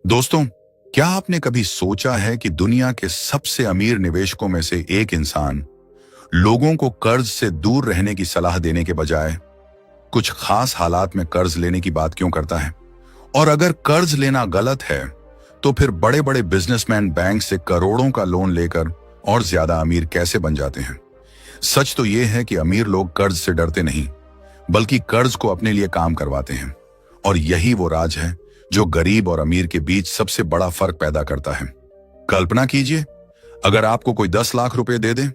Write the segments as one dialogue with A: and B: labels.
A: दोस्तों, क्या आपने कभी सोचा है कि दुनिया के सबसे अमीर निवेशकों में से एक इंसान लोगों को कर्ज से दूर रहने की सलाह देने के बजाय कुछ खास हालात में कर्ज लेने की बात क्यों करता है? और अगर कर्ज लेना गलत है, तो फिर बड़े बड़े बिजनेसमैन बैंक से करोड़ों का लोन लेकर और ज्यादा अमीर कैसे बन जाते हैं? सच तो यह है कि अमीर लोग कर्ज से डरते नहीं, बल्कि कर्ज को अपने लिए काम करवाते हैं। और यही वो राज है जो गरीब और अमीर के बीच सबसे बड़ा फर्क पैदा करता है। कल्पना कीजिए, अगर आपको कोई 10 लाख रुपए दे दे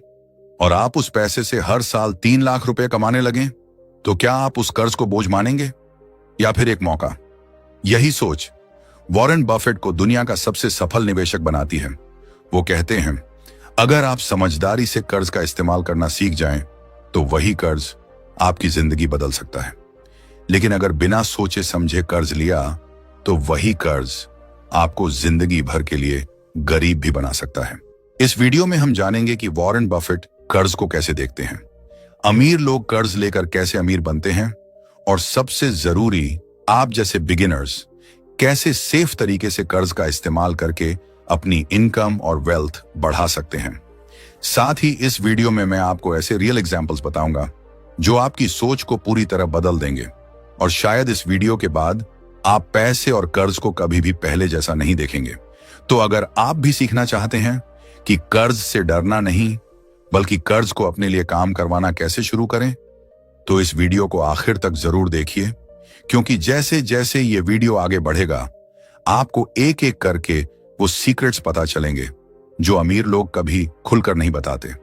A: और आप उस पैसे से हर साल 3 लाख रुपए कमाने लगें, तो क्या आप उस कर्ज को बोझ मानेंगे या फिर एक मौका? यही सोच वॉरेन बफेट को दुनिया का सबसे सफल निवेशक बनाती है। वो कहते हैं, अगर आप समझदारी से कर्ज का इस्तेमाल करना सीख जाएं, तो वही कर्ज आपकी जिंदगी बदल सकता है। लेकिन अगर बिना सोचे समझे कर्ज लिया, तो वही कर्ज आपको जिंदगी भर के लिए गरीब भी बना सकता है। इस वीडियो में हम जानेंगे कि वॉरेन बफेट कर्ज को कैसे देखते हैं, अमीर लोग कर्ज लेकर कैसे अमीर बनते हैं, और सबसे जरूरी, आप जैसे बिगिनर्स कैसे सेफ तरीके से कर्ज का इस्तेमाल करके अपनी इनकम और वेल्थ बढ़ा सकते हैं। साथ ही इस वीडियो में मैं आपको ऐसे रियल एग्जांपल्स बताऊंगा जो आपकी सोच को पूरी तरह बदल देंगे, और शायद इस वीडियो के बाद आप पैसे और कर्ज को कभी भी पहले जैसा नहीं देखेंगे। तो अगर आप भी सीखना चाहते हैं कि कर्ज से डरना नहीं, बल्कि कर्ज को अपने लिए काम करवाना कैसे शुरू करें, तो इस वीडियो को आखिर तक जरूर देखिए, क्योंकि जैसे जैसे ये वीडियो आगे बढ़ेगा, आपको एक एक करके वो सीक्रेट्स पता चलेंगे जो अमीर लोग कभी खुलकर नहीं बताते।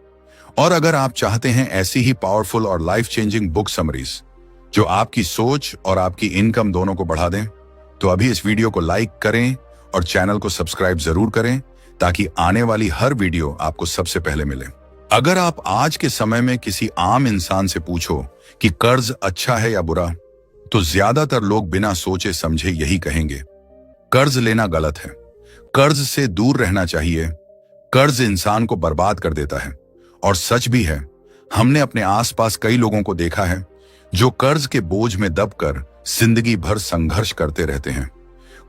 A: और अगर आप चाहते हैं ऐसी ही पावरफुल और लाइफ चेंजिंग बुक समरीज जो आपकी सोच और आपकी इनकम दोनों को बढ़ा दें, तो अभी इस वीडियो को लाइक करें और चैनल को सब्सक्राइब जरूर करें, ताकि आने वाली हर वीडियो आपको सबसे पहले मिले। अगर आप आज के समय में किसी आम इंसान से पूछो कि कर्ज अच्छा है या बुरा, तो ज्यादातर लोग बिना सोचे समझे यही कहेंगे, कर्ज लेना गलत है, कर्ज से दूर रहना चाहिए, कर्ज इंसान को बर्बाद कर देता है। और सच भी है, हमने अपने आसपास कई लोगों को देखा है जो कर्ज के बोझ में दबकर जिंदगी भर संघर्ष करते रहते हैं।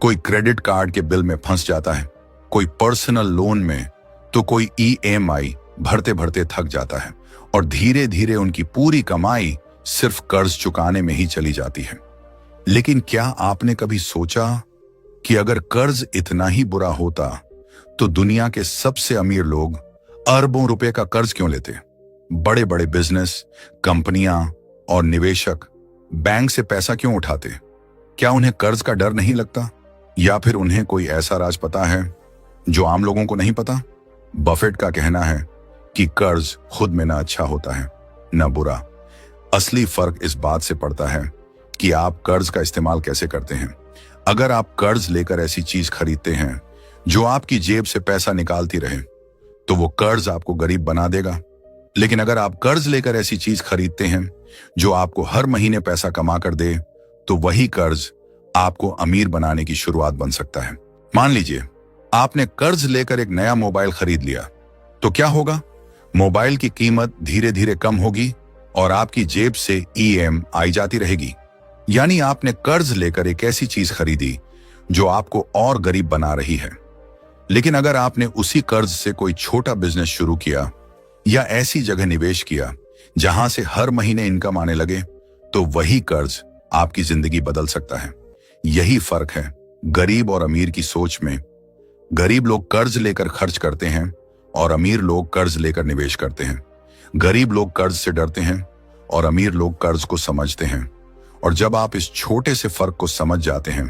A: कोई क्रेडिट कार्ड के बिल में फंस जाता है, कोई पर्सनल लोन में, तो कोई EMI भरते भरते थक जाता है, और धीरे धीरे उनकी पूरी कमाई सिर्फ कर्ज चुकाने में ही चली जाती है। लेकिन क्या आपने कभी सोचा कि अगर कर्ज इतना ही बुरा होता, तो दुनिया के सबसे अमीर लोग अरबों रुपए का कर्ज क्यों लेते? बड़े बड़े बिजनेस, कंपनियां और निवेशक बैंक से पैसा क्यों उठाते? क्या उन्हें कर्ज का डर नहीं लगता, या फिर उन्हें कोई ऐसा राज पता है जो आम लोगों को नहीं पता? बफेट का कहना है कि कर्ज खुद में ना अच्छा होता है ना बुरा। असली फर्क इस बात से पड़ता है कि आप कर्ज का इस्तेमाल कैसे करते हैं। अगर आप कर्ज लेकर ऐसी चीज खरीदते हैं जो आपकी जेब से पैसा निकालती रहे, तो वो कर्ज आपको गरीब बना देगा। लेकिन अगर आप कर्ज लेकर ऐसी चीज खरीदते हैं जो आपको हर महीने पैसा कमा कर दे, तो वही कर्ज आपको अमीर बनाने की शुरुआत बन सकता है। मान लीजिए आपने कर्ज लेकर एक नया मोबाइल खरीद लिया, तो क्या होगा? मोबाइल की कीमत धीरे धीरे कम होगी और आपकी जेब से EMI जाती रहेगी। यानी आपने कर्ज लेकर एक ऐसी चीज खरीदी जो आपको और गरीब बना रही है। लेकिन अगर आपने उसी कर्ज से कोई छोटा बिजनेस शुरू किया या ऐसी जगह निवेश किया जहां से हर महीने इनकम आने लगे, तो वही कर्ज आपकी जिंदगी बदल सकता है। यही फर्क है गरीब और अमीर की सोच में। गरीब लोग कर्ज लेकर खर्च करते हैं और अमीर लोग कर्ज लेकर निवेश करते हैं। गरीब लोग कर्ज से डरते हैं और अमीर लोग कर्ज को समझते हैं। और जब आप इस छोटे से फर्क को समझ जाते हैं,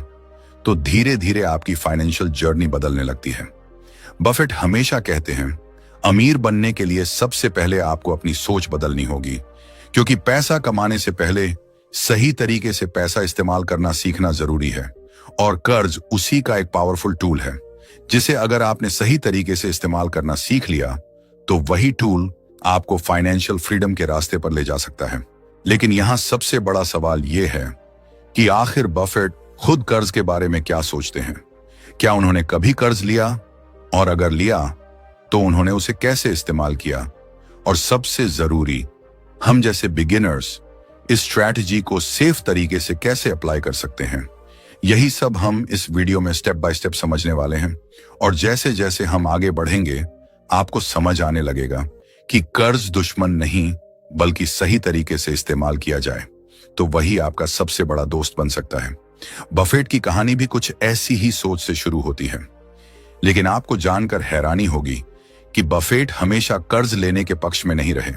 A: तो धीरे धीरे आपकी फाइनेंशियल जर्नी बदलने लगती है। बफेट हमेशा कहते हैं, अमीर बनने के लिए सबसे पहले आपको अपनी सोच बदलनी होगी, क्योंकि पैसा कमाने से पहले सही तरीके से पैसा इस्तेमाल करना सीखना जरूरी है। और कर्ज उसी का एक पावरफुल टूल है, जिसे अगर आपने सही तरीके से इस्तेमाल करना सीख लिया, तो वही टूल आपको फाइनेंशियल फ्रीडम के रास्ते पर ले जा सकता है। लेकिन यहां सबसे बड़ा सवाल यह है कि आखिर बफेट खुद कर्ज के बारे में क्या सोचते हैं? क्या उन्होंने कभी कर्ज लिया? और अगर लिया, तो उन्होंने उसे कैसे इस्तेमाल किया? और सबसे जरूरी, हम जैसे बिगिनर्स इस स्ट्रैटेजी को सेफ तरीके से कैसे अप्लाई कर सकते हैं? यही सब हम इस वीडियो में स्टेप बाय स्टेप समझने वाले हैं। और जैसे जैसे हम आगे बढ़ेंगे आपको समझ आने लगेगा कि कर्ज दुश्मन नहीं बल्कि सही तरीके से इस्तेमाल किया जाए तो वही आपका सबसे बड़ा दोस्त बन सकता है। बफेट की कहानी भी कुछ ऐसी ही सोच से शुरू होती है, लेकिन आपको जानकर हैरानी होगी कि बफेट हमेशा कर्ज लेने के पक्ष में नहीं रहे,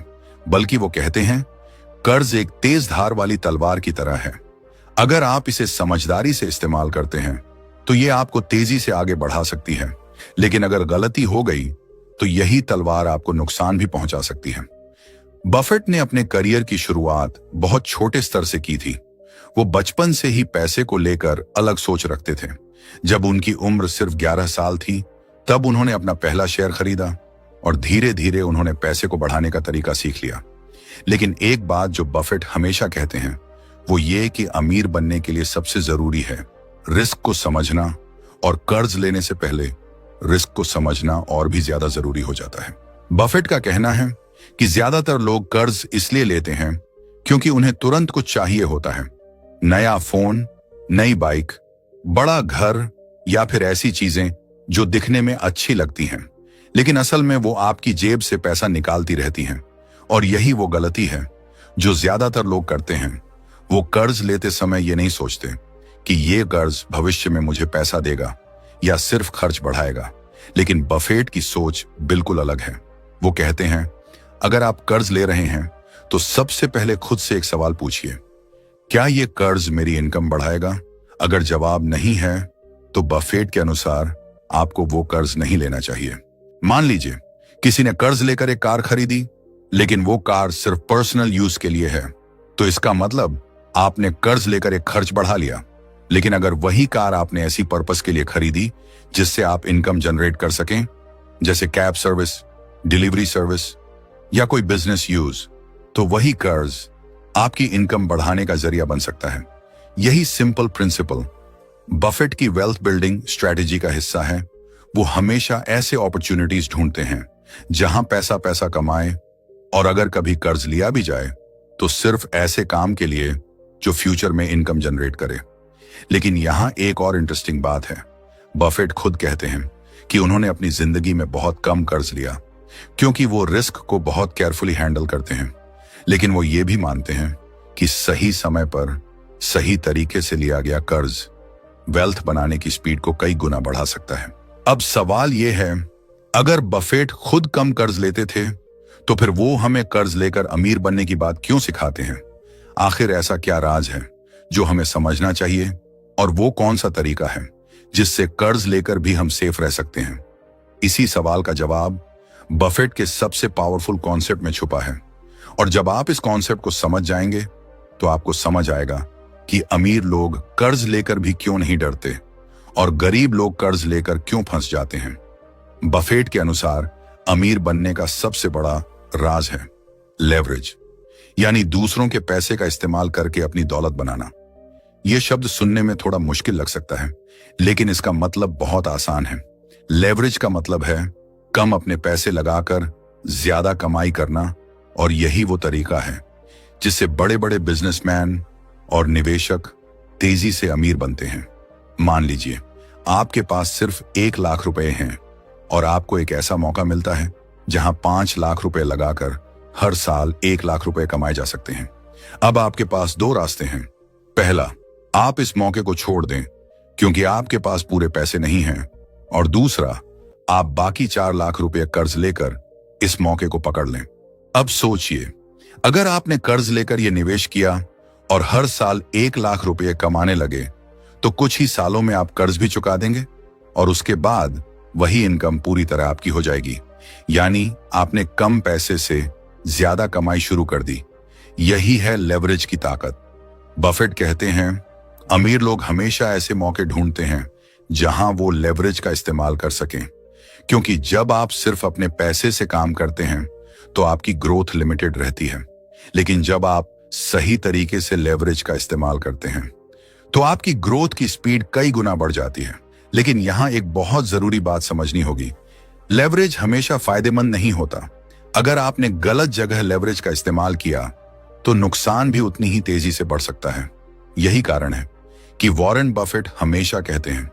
A: बल्कि वो कहते हैं कर्ज एक तेज धार वाली तलवार की तरह है। अगर आप इसे समझदारी से इस्तेमाल करते हैं तो ये आपको तेजी से आगे बढ़ा सकती है, लेकिन अगर गलती हो गई तो यही तलवार आपको नुकसान भी पहुंचा सकती है। बफेट ने अपने करियर की शुरुआत बहुत छोटे स्तर से की थी। वो बचपन से ही पैसे को लेकर अलग सोच रखते थे। जब उनकी उम्र सिर्फ 11 साल थी तब उन्होंने अपना पहला शेयर खरीदा और धीरे धीरे उन्होंने पैसे को बढ़ाने का तरीका सीख लिया। लेकिन एक बात जो बफेट हमेशा कहते हैं वो ये कि अमीर बनने के लिए सबसे जरूरी है रिस्क को समझना, और कर्ज लेने से पहले रिस्क को समझना और भी ज्यादा जरूरी हो जाता है। बफेट का कहना है कि ज्यादातर लोग कर्ज इसलिए लेते हैं क्योंकि उन्हें तुरंत कुछ चाहिए होता है, नया फोन, नई बाइक, बड़ा घर या फिर ऐसी चीजें जो दिखने में अच्छी लगती हैं, लेकिन असल में वो आपकी जेब से पैसा निकालती रहती हैं। और यही वो गलती है जो ज्यादातर लोग करते हैं। वो कर्ज लेते समय ये नहीं सोचते कि ये कर्ज भविष्य में मुझे पैसा देगा या सिर्फ खर्च बढ़ाएगा, लेकिन बफेट की सोच बिल्कुल अलग है। वो कहते हैं अगर आप कर्ज ले रहे हैं तो सबसे पहले खुद से एक सवाल पूछिए, क्या ये कर्ज मेरी इनकम बढ़ाएगा? अगर जवाब नहीं है तो बफेट के अनुसार आपको वो कर्ज नहीं लेना चाहिए। मान लीजिए किसी ने कर्ज लेकर एक कार खरीदी, लेकिन वो कार सिर्फ पर्सनल यूज के लिए है, तो इसका मतलब आपने कर्ज लेकर एक खर्च बढ़ा लिया। लेकिन अगर वही कार आपने ऐसी पर्पस के लिए खरीदी जिससे आप इनकम जनरेट कर सकें, जैसे कैब सर्विस, डिलीवरी सर्विस या कोई बिजनेस यूज, तो वही कर्ज आपकी इनकम बढ़ाने का जरिया बन सकता है। यही सिंपल प्रिंसिपल बफेट की वेल्थ बिल्डिंग स्ट्रेटेजी का हिस्सा है। वो हमेशा ऐसे अपॉर्चुनिटीज ढूंढते हैं जहां पैसा पैसा कमाए, और अगर कभी कर्ज लिया भी जाए तो सिर्फ ऐसे काम के लिए जो फ्यूचर में इनकम जनरेट करे। लेकिन यहां एक और इंटरेस्टिंग बात है। बफेट खुद कहते हैं कि उन्होंने अपनी जिंदगी में बहुत कम कर्ज लिया क्योंकि वो रिस्क को बहुत केयरफुली हैंडल करते हैं। लेकिन वो ये भी मानते हैं कि सही समय पर सही तरीके से लिया गया कर्ज वेल्थ बनाने की स्पीड को कई गुना बढ़ा सकता है। अब सवाल ये है, अगर बफेट खुद कम कर्ज लेते थे तो फिर वो हमें कर्ज लेकर अमीर बनने की बात क्यों सिखाते हैं? आखिर ऐसा क्या राज है जो हमें समझना चाहिए, और वो कौन सा तरीका है जिससे कर्ज लेकर भी हम सेफ रह सकते हैं? इसी सवाल का जवाब बफेट के सबसे पावरफुल कॉन्सेप्ट में छुपा है। और जब आप इस कॉन्सेप्ट को समझ जाएंगे तो आपको समझ आएगा कि अमीर लोग कर्ज लेकर भी क्यों नहीं डरते और गरीब लोग कर्ज लेकर क्यों फंस जाते हैं। बफेट के अनुसार अमीर बनने का सबसे बड़ा राज है लेवरेज, यानी दूसरों के पैसे का इस्तेमाल करके अपनी दौलत बनाना। यह शब्द सुनने में थोड़ा मुश्किल लग सकता है, लेकिन इसका मतलब बहुत आसान है। लेवरेज का मतलब है कम अपने पैसे लगाकर ज्यादा कमाई करना, और यही वो तरीका है जिससे बड़े बड़े बिजनेसमैन और निवेशक तेजी से अमीर बनते हैं। मान लीजिए आपके पास सिर्फ 1 लाख रुपए हैं और आपको एक ऐसा मौका मिलता है जहां 5 लाख रुपए लगाकर हर साल 1 लाख रुपए कमाए जा सकते हैं। अब आपके पास 2 रास्ते हैं। पहला, आप इस मौके को छोड़ दें क्योंकि आपके पास पूरे पैसे नहीं हैं, और दूसरा, आप बाकी 4 लाख रुपए कर्ज लेकर इस मौके को पकड़ लें। अब सोचिए, अगर आपने कर्ज लेकर यह निवेश किया और हर साल 1 लाख रुपए कमाने लगे तो कुछ ही सालों में आप कर्ज भी चुका देंगे और उसके बाद वही इनकम पूरी तरह आपकी हो जाएगी। यानी आपने कम पैसे से ज्यादा कमाई शुरू कर दी। यही है लेवरेज की ताकत। बफेट कहते हैं अमीर लोग हमेशा ऐसे मौके ढूंढते हैं जहां वो लेवरेज का इस्तेमाल कर सकें, क्योंकि जब आप सिर्फ अपने पैसे से काम करते हैं तो आपकी ग्रोथ लिमिटेड रहती है, लेकिन जब आप सही तरीके से लेवरेज का इस्तेमाल करते हैं तो आपकी ग्रोथ की स्पीड कई गुना बढ़ जाती है। लेकिन यहां एक बहुत जरूरी बात समझनी होगी, लेवरेज हमेशा फायदेमंद नहीं होता। अगर आपने गलत जगह लेवरेज का इस्तेमाल किया तो नुकसान भी उतनी ही तेजी से बढ़ सकता है। यही कारण है कि वॉरेन बफेट हमेशा कहते हैं,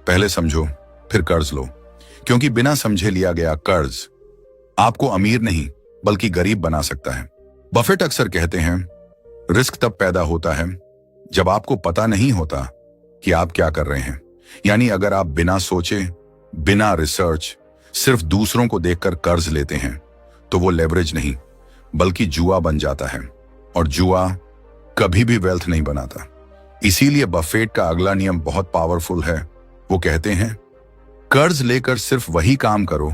A: पहले समझो फिर कर्ज लो, क्योंकि बिना समझे लिया गया कर्ज आपको अमीर नहीं बल्कि गरीब बना सकता है। बफेट अक्सर कहते हैं, रिस्क तब पैदा होता है जब आपको पता नहीं होता कि आप क्या कर रहे हैं। यानी अगर आप बिना सोचे, बिना रिसर्च, सिर्फ दूसरों को देखकर कर्ज लेते हैं तो वो लेवरेज नहीं बल्कि जुआ बन जाता है, और जुआ कभी भी वेल्थ नहीं बनाता। इसीलिए बफेट का अगला नियम बहुत पावरफुल है। वो कहते हैं, कर्ज लेकर सिर्फ वही काम करो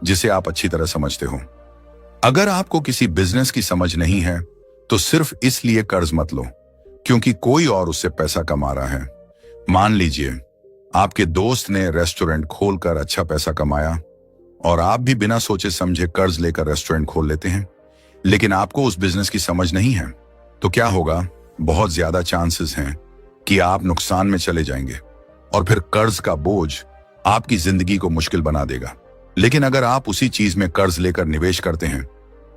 A: जिसे आप अच्छी तरह समझते हो। अगर आपको किसी बिजनेस की समझ नहीं है तो सिर्फ इसलिए कर्ज मत लो क्योंकि कोई और उससे पैसा कमा रहा है। मान लीजिए आपके दोस्त ने रेस्टोरेंट खोलकर अच्छा पैसा कमाया और आप भी बिना सोचे समझे कर्ज लेकर रेस्टोरेंट खोल लेते हैं, लेकिन आपको उस बिजनेस की समझ नहीं है, तो क्या होगा? बहुत ज्यादा चांसेस हैं कि आप नुकसान में चले जाएंगे और फिर कर्ज का बोझ आपकी जिंदगी को मुश्किल बना देगा। लेकिन अगर आप उसी चीज में कर्ज लेकर निवेश करते हैं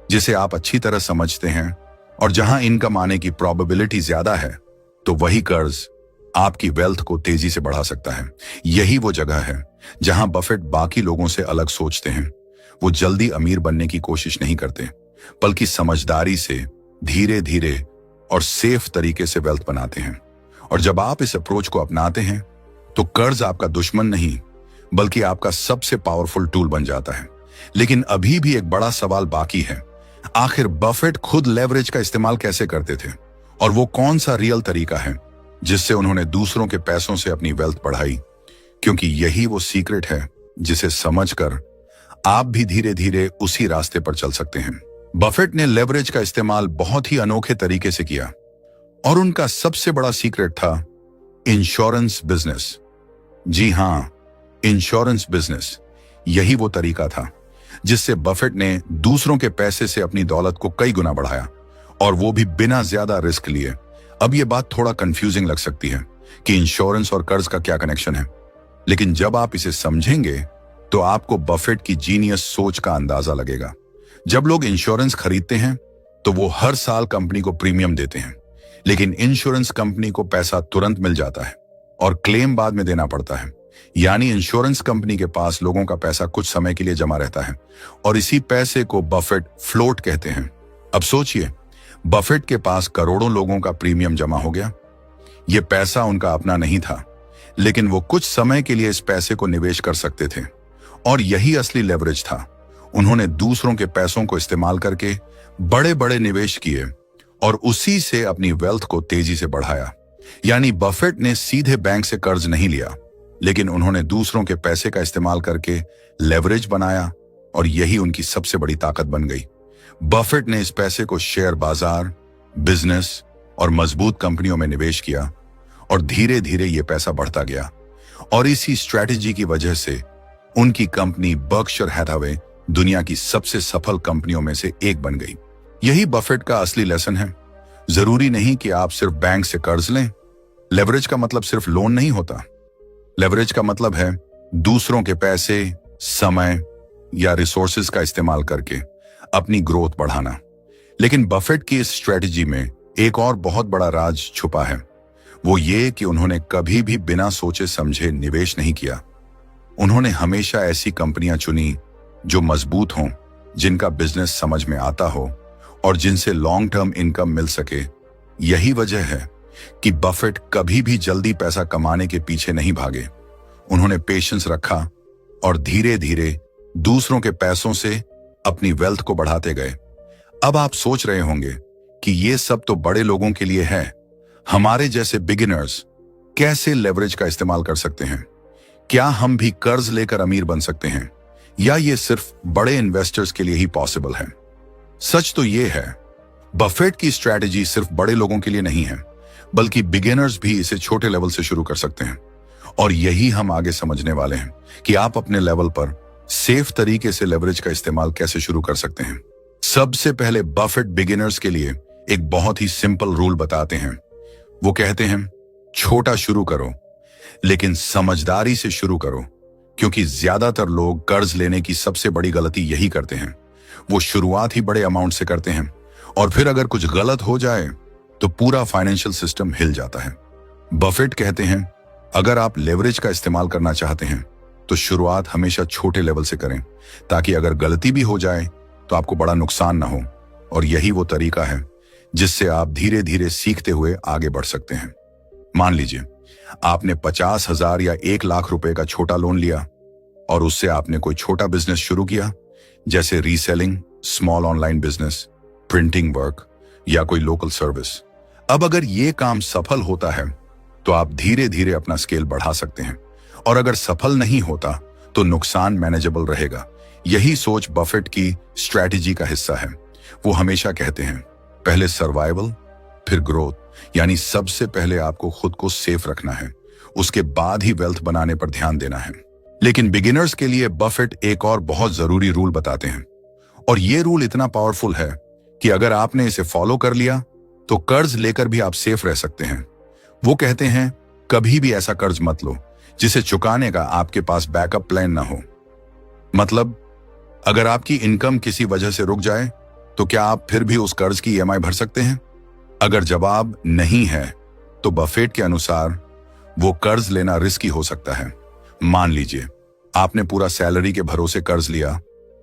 A: जिसे आप अच्छी तरह समझते हैं और जहां इनकम आने की प्रोबेबिलिटी ज्यादा है, तो वही कर्ज आपकी वेल्थ को तेजी से बढ़ा सकता है। यही वो जगह है जहां बफेट बाकी लोगों से अलग सोचते हैं। वो जल्दी अमीर बनने की कोशिश नहीं करते, बल्कि समझदारी से धीरे धीरे और सेफ तरीके से वेल्थ बनाते हैं। और जब आप इस अप्रोच को अपनाते हैं तो कर्ज आपका दुश्मन नहीं बल्कि आपका सबसे पावरफुल टूल बन जाता है। लेकिन अभी भी एक बड़ा सवाल बाकी है, आखिर बफेट खुद लेवरेज का इस्तेमाल कैसे करते थे और वो कौन सा रियल तरीका है जिससे उन्होंने दूसरों के पैसों से अपनी वेल्थ बढ़ाई? क्योंकि यही वो सीक्रेट है जिसे समझकर आप भी धीरे धीरे उसी रास्ते पर चल सकते हैं। बफेट ने लेवरेज का इस्तेमाल बहुत ही अनोखे तरीके से किया और उनका सबसे बड़ा सीक्रेट था इंश्योरेंस बिजनेस। जी हां, इंश्योरेंस बिजनेस। यही वो तरीका था जिससे बफेट ने दूसरों के पैसे से अपनी दौलत को कई गुना बढ़ाया, और वो भी बिना ज्यादा रिस्क लिए। अब ये बात थोड़ा कंफ्यूजिंग लग सकती है कि इंश्योरेंस और कर्ज का क्या कनेक्शन है, लेकिन जब आप इसे समझेंगे तो आपको बफेट की जीनियस सोच का अंदाजा लगेगा। जब लोग इंश्योरेंस खरीदते हैं तो वो हर साल कंपनी को प्रीमियम देते हैं, लेकिन इंश्योरेंस कंपनी को पैसा तुरंत मिल जाता है और क्लेम बाद में देना पड़ता है। यानी इंश्योरेंस कंपनी के पास लोगों का पैसा कुछ समय के लिए जमा रहता है और इसी पैसे को बफेट फ्लोट कहते हैं। अब सोचिए, बफेट के पास करोड़ों लोगों का प्रीमियम जमा हो गया। यह पैसा उनका अपना नहीं था, लेकिन वो कुछ समय के लिए इस पैसे को निवेश कर सकते थे, और यही असली लेवरेज था। उन्होंने दूसरों के पैसों को इस्तेमाल करके बड़े बड़े निवेश किए और उसी से अपनी वेल्थ को तेजी से बढ़ाया। यानी बफेट ने सीधे बैंक से कर्ज नहीं लिया, लेकिन उन्होंने दूसरों के पैसे का इस्तेमाल करके लेवरेज बनाया, और यही उनकी सबसे बड़ी ताकत बन गई। बफेट ने इस पैसे को शेयर बाजार, बिजनेस और मजबूत कंपनियों में निवेश किया, और धीरे धीरे यह पैसा बढ़ता गया। और इसी स्ट्रैटेजी की वजह से उनकी कंपनी बर्कशायर हैथवे दुनिया की सबसे सफल कंपनियों में से एक बन गई। यही बफेट का असली लेसन है। जरूरी नहीं कि आप सिर्फ बैंक से कर्ज लें। लेवरेज का मतलब सिर्फ लोन नहीं होता। लेवरेज का मतलब है दूसरों के पैसे, समय या रिसोर्सेज का इस्तेमाल करके अपनी ग्रोथ बढ़ाना। लेकिन बफेट की इस स्ट्रेटजी में एक और बहुत बड़ा राज छुपा है। वो ये कि उन्होंने कभी भी बिना सोचे समझे निवेश नहीं किया। उन्होंने हमेशा ऐसी कंपनियां चुनी जो मजबूत हों, जिनका बिजनेस समझ में आता हो और जिनसे लॉन्ग टर्म इनकम मिल सके। यही वजह है कि बफेट कभी भी जल्दी पैसा कमाने के पीछे नहीं भागे। उन्होंने पेशेंस रखा और धीरे धीरे दूसरों के पैसों से अपनी वेल्थ को बढ़ाते गए। अब आप सोच रहे होंगे कि ये सब तो बड़े लोगों के लिए है, हमारे जैसे बिगिनर्स कैसे लेवरेज का इस्तेमाल कर सकते हैं? क्या हम भी कर्ज लेकर अमीर बन सकते हैं, या ये सिर्फ बड़े इन्वेस्टर्स के लिए ही पॉसिबल है? सच तो ये है, बफेट की स्ट्रैटेजी सिर्फ बड़े लोगों के लिए नहीं है, बल्कि बिगिनर्स भी इसे छोटे लेवल से शुरू कर सकते हैं। और यही हम आगे समझने वाले हैं कि आप अपने लेवल पर सेफ तरीके से लेवरेज का इस्तेमाल कैसे शुरू कर सकते हैं। सबसे पहले बफेट बिगिनर्स के लिए एक बहुत ही सिंपल रूल बताते हैं। वो कहते हैं, छोटा शुरू करो, लेकिन समझदारी से शुरू करो, क्योंकि ज्यादातर लोग कर्ज लेने की सबसे बड़ी गलती यही करते हैं। वो शुरुआत ही बड़े अमाउंट से करते हैं और फिर अगर कुछ गलत हो जाए तो पूरा फाइनेंशियल सिस्टम हिल जाता है। बफेट कहते हैं, अगर आप लेवरेज का इस्तेमाल करना चाहते हैं तो शुरुआत हमेशा छोटे लेवल से करें, ताकि अगर गलती भी हो जाए तो आपको बड़ा नुकसान ना हो। और यही वो तरीका है जिससे आप धीरे धीरे सीखते हुए आगे बढ़ सकते हैं। मान लीजिए आपने 50,000 या 1 लाख रुपए का छोटा लोन लिया और उससे आपने कोई छोटा बिजनेस शुरू किया, जैसे reselling, small online business, printing work या कोई लोकल सर्विस। अब अगर ये काम सफल होता है तो आप धीरे धीरे अपना स्केल बढ़ा सकते हैं, और अगर सफल नहीं होता तो नुकसान मैनेजेबल रहेगा। यही सोच बफेट की स्ट्रैटेजी का हिस्सा है। वो हमेशा कहते हैं, पहले सर्वाइवल फिर ग्रोथ, यानी सबसे पहले आपको खुद को सेफ रखना है, उसके बाद ही वेल्थ बनाने पर ध्यान देना है। लेकिन बिगिनर्स के लिए बफेट एक और बहुत जरूरी रूल बताते हैं, और ये रूल इतना पावरफुल है कि अगर आपने इसे फॉलो कर लिया तो कर्ज लेकर भी आप सेफ रह सकते हैं। वो कहते हैं, कभी भी ऐसा कर्ज मत लो जिसे चुकाने का आपके पास बैकअप प्लान ना हो। मतलब अगर आपकी इनकम किसी वजह से रुक जाए तो क्या आप फिर भी उस कर्ज की ईएमआई भर सकते हैं? अगर जवाब नहीं है तो बफेट के अनुसार वो कर्ज लेना रिस्की हो सकता है। मान लीजिए आपने पूरा सैलरी के भरोसे कर्ज लिया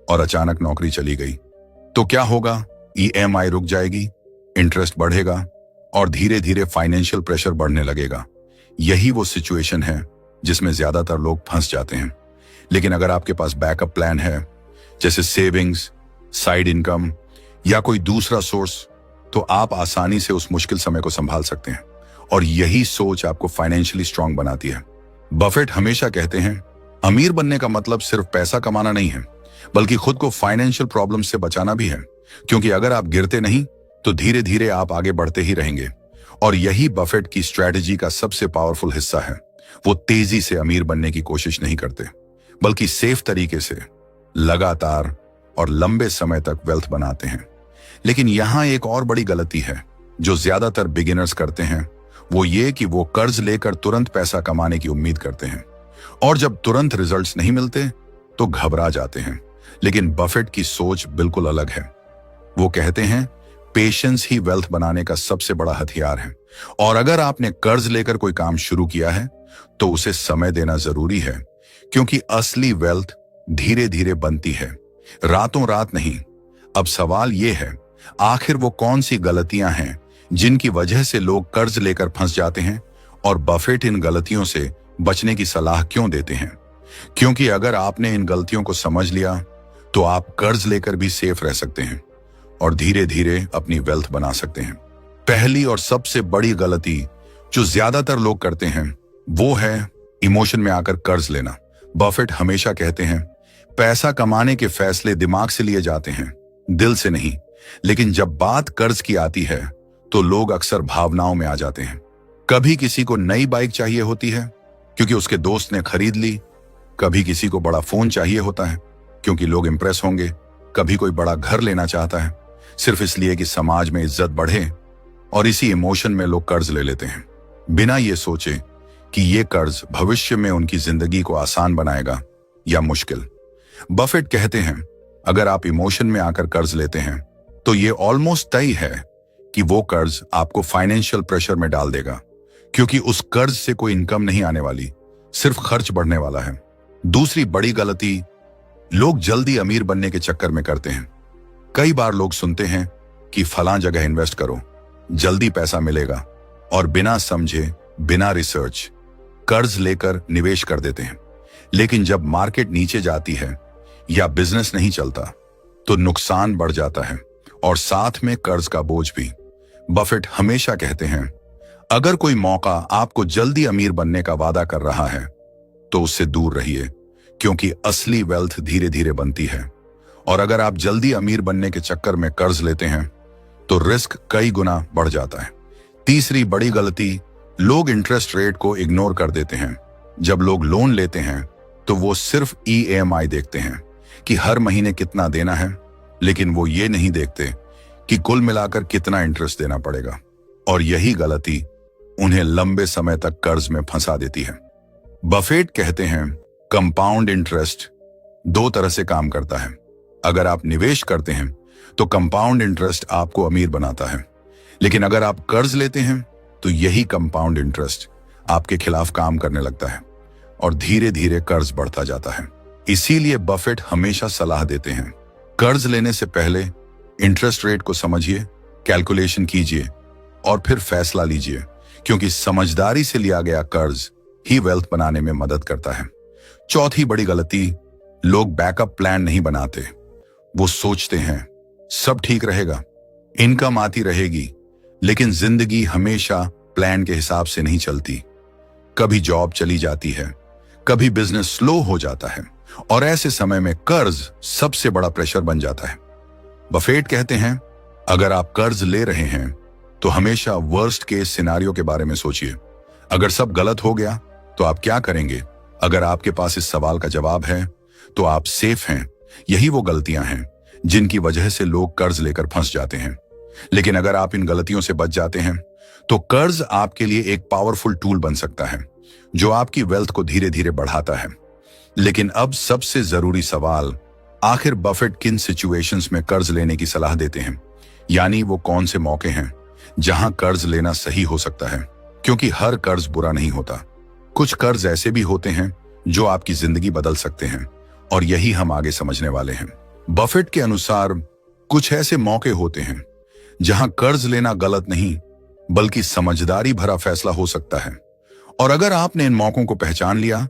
A: और अचानक नौकरी चली गई, तो क्या होगा? ईएमआई रुक जाएगी, इंटरेस्ट बढ़ेगा और धीरे धीरे फाइनेंशियल प्रेशर बढ़ने लगेगा। यही वो सिचुएशन है जिसमें ज्यादातर लोग फंस जाते हैं। लेकिन अगर आपके पास बैकअप प्लान है, जैसे सेविंग्स, साइड इनकम या कोई दूसरा सोर्स, तो आप आसानी से उस मुश्किल समय को संभाल सकते हैं। और यही सोच आपको फाइनेंशियली स्ट्रांग बनाती है। बफेट हमेशा कहते हैं, अमीर बनने का मतलब सिर्फ पैसा कमाना नहीं है, बल्कि खुद को फाइनेंशियल प्रॉब्लम से बचाना भी है। क्योंकि अगर आप गिरते नहीं तो धीरे धीरे आप आगे बढ़ते ही रहेंगे। और यही बफेट की स्ट्रैटेजी का सबसे पावरफुल हिस्सा है। वो तेजी से अमीर बनने की कोशिश नहीं करते, बल्कि सेफ तरीके से लगातार और लंबे समय तक वेल्थ बनाते हैं। लेकिन यहां एक और बड़ी गलती है जो ज्यादातर बिगिनर्स करते हैं, वो ये कि वो कर्ज लेकर तुरंत पैसा कमाने की उम्मीद करते हैं, और जब तुरंत रिजल्ट्स नहीं मिलते तो घबरा जाते हैं। लेकिन बफेट की सोच बिल्कुल अलग है। वो कहते हैं, पेशेंस ही वेल्थ बनाने का सबसे बड़ा हथियार है। और अगर आपने कर्ज लेकर कोई काम शुरू किया है तो उसे समय देना जरूरी है, क्योंकि असली वेल्थ धीरे धीरे बनती है, रातों रात नहीं। अब सवाल यह है, आखिर वो कौन सी गलतियां हैं जिनकी वजह से लोग कर्ज लेकर फंस जाते हैं, और बफेट इन गलतियों से बचने की सलाह क्यों देते हैं? क्योंकि अगर आपने इन गलतियों को समझ लिया तो आप कर्ज लेकर भी सेफ रह सकते हैं और धीरे धीरे अपनी वेल्थ बना सकते हैं। पहली और सबसे बड़ी गलती जो ज्यादातर लोग करते हैं वो है इमोशन में आकर कर्ज लेना। बफेट हमेशा कहते हैं, पैसा कमाने के फैसले दिमाग से लिए जाते हैं, दिल से नहीं। लेकिन जब बात कर्ज की आती है तो लोग अक्सर भावनाओं में आ जाते हैं। कभी किसी को नई बाइक चाहिए होती है क्योंकि उसके दोस्त ने खरीद ली, कभी किसी को बड़ा फोन चाहिए होता है क्योंकि लोग इंप्रेस होंगे, कभी कोई बड़ा घर लेना चाहता है सिर्फ इसलिए कि समाज में इज्जत बढ़े, और इसी इमोशन में लोग कर्ज ले लेते हैं बिना ये सोचे कि ये कर्ज भविष्य में उनकी जिंदगी को आसान बनाएगा या मुश्किल। बफेट कहते हैं, अगर आप इमोशन में आकर कर्ज लेते हैं तो ये ऑलमोस्ट तय है कि वो कर्ज आपको फाइनेंशियल प्रेशर में डाल देगा, क्योंकि उस कर्ज से कोई इनकम नहीं आने वाली, सिर्फ खर्च बढ़ने वाला है। दूसरी बड़ी गलती लोग जल्दी अमीर बनने के चक्कर में करते हैं। कई बार लोग सुनते हैं कि फलां जगह इन्वेस्ट करो, जल्दी पैसा मिलेगा, और बिना समझे, बिना रिसर्च कर्ज लेकर निवेश कर देते हैं। लेकिन जब मार्केट नीचे जाती है या बिजनेस नहीं चलता तो नुकसान बढ़ जाता है, और साथ में कर्ज का बोझ भी। बफेट हमेशा कहते हैं, अगर कोई मौका आपको जल्दी अमीर बनने का वादा कर रहा है तो उससे दूर रहिए, क्योंकि असली वेल्थ धीरे धीरे बनती है। और अगर आप जल्दी अमीर बनने के चक्कर में कर्ज लेते हैं तो रिस्क कई गुना बढ़ जाता है। तीसरी बड़ी गलती, लोग इंटरेस्ट रेट को इग्नोर कर देते हैं। जब लोग लोन लेते हैं तो वो सिर्फ ईएमआई देखते हैं कि हर महीने कितना देना है, लेकिन वो ये नहीं देखते कि कुल मिलाकर कितना इंटरेस्ट देना पड़ेगा। और यही गलती उन्हें लंबे समय तक कर्ज में फंसा देती है। बफेट कहते हैं, कंपाउंड इंटरेस्ट दो तरह से काम करता है। अगर आप निवेश करते हैं तो कंपाउंड इंटरेस्ट आपको अमीर बनाता है, लेकिन अगर आप कर्ज लेते हैं तो यही कंपाउंड इंटरेस्ट आपके खिलाफ काम करने लगता है और धीरे धीरे कर्ज बढ़ता जाता है। इसीलिए बफेट हमेशा सलाह देते हैं, कर्ज लेने से पहले इंटरेस्ट रेट को समझिए, कैलकुलेशन कीजिए और फिर फैसला लीजिए, क्योंकि समझदारी से लिया गया कर्ज ही वेल्थ बनाने में मदद करता है। चौथी बड़ी गलती, लोग बैकअप प्लान नहीं बनाते। वो सोचते हैं सब ठीक रहेगा, इनकम आती रहेगी, लेकिन जिंदगी हमेशा प्लान के हिसाब से नहीं चलती। कभी जॉब चली जाती है, कभी बिजनेस स्लो हो जाता है और ऐसे समय में कर्ज सबसे बड़ा प्रेशर बन जाता है। बफेट कहते हैं, अगर आप कर्ज ले रहे हैं तो हमेशा वर्स्ट केस सिनारियो के बारे में सोचिए। अगर सब गलत हो गया तो आप क्या करेंगे? अगर आपके पास इस सवाल का जवाब है तो आप सेफ हैं। यही वो गलतियां हैं जिनकी वजह से लोग कर्ज लेकर फंस जाते हैं। लेकिन अगर आप इन गलतियों से बच जाते हैं तो कर्ज आपके लिए एक पावरफुल टूल बन सकता है जो आपकी वेल्थ को धीरे धीरे बढ़ाता है। लेकिन अब सबसे जरूरी सवाल, आखिर बफेट किन सिचुएशंस में कर्ज लेने की सलाह देते हैं? यानी वो कौन से मौके हैं जहां कर्ज लेना सही हो सकता है? क्योंकि हर कर्ज बुरा नहीं होता। कुछ कर्ज ऐसे भी होते हैं जो आपकी जिंदगी बदल सकते हैं और यही हम आगे समझने वाले हैं। बफेट के अनुसार कुछ ऐसे मौके होते हैं जहां कर्ज लेना गलत नहीं बल्कि समझदारी भरा फैसला हो सकता है। और अगर आपने इन मौकों को पहचान लिया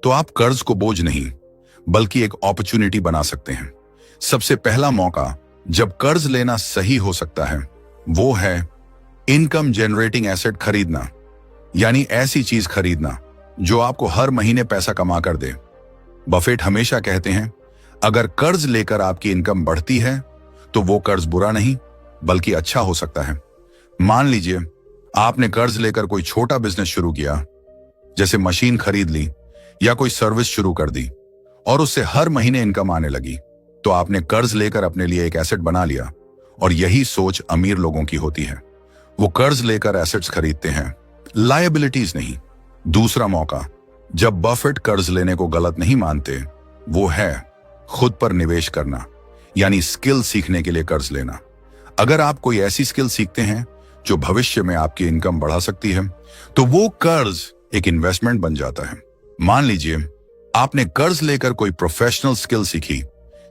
A: तो आप कर्ज को बोझ नहीं बल्कि एक अपॉर्चुनिटी बना सकते हैं। सबसे पहला मौका जब कर्ज लेना सही हो सकता है वो है इनकम जनरेटिंग एसेट खरीदना, यानी ऐसी चीज खरीदना जो आपको हर महीने पैसा कमा कर दे। बफेट हमेशा कहते हैं, अगर कर्ज लेकर आपकी इनकम बढ़ती है तो वो कर्ज बुरा नहीं बल्कि अच्छा हो सकता है। मान लीजिए आपने कर्ज लेकर कोई छोटा बिजनेस शुरू किया, जैसे मशीन खरीद ली या कोई सर्विस शुरू कर दी और उससे हर महीने इनकम आने लगी, तो आपने कर्ज लेकर अपने लिए एक एसेट बना लिया। और यही सोच अमीर लोगों की होती है। वो कर्ज लेकर एसेट्स खरीदते हैं, लायबिलिटीज नहीं। दूसरा मौका जब बफेट कर्ज लेने को गलत नहीं मानते वो है खुद पर निवेश करना, यानी स्किल सीखने के लिए कर्ज लेना। अगर आप कोई ऐसी स्किल सीखते हैं जो भविष्य में आपकी इनकम बढ़ा सकती है तो वो कर्ज एक इन्वेस्टमेंट बन जाता है। मान लीजिए आपने कर्ज लेकर कोई प्रोफेशनल स्किल सीखी,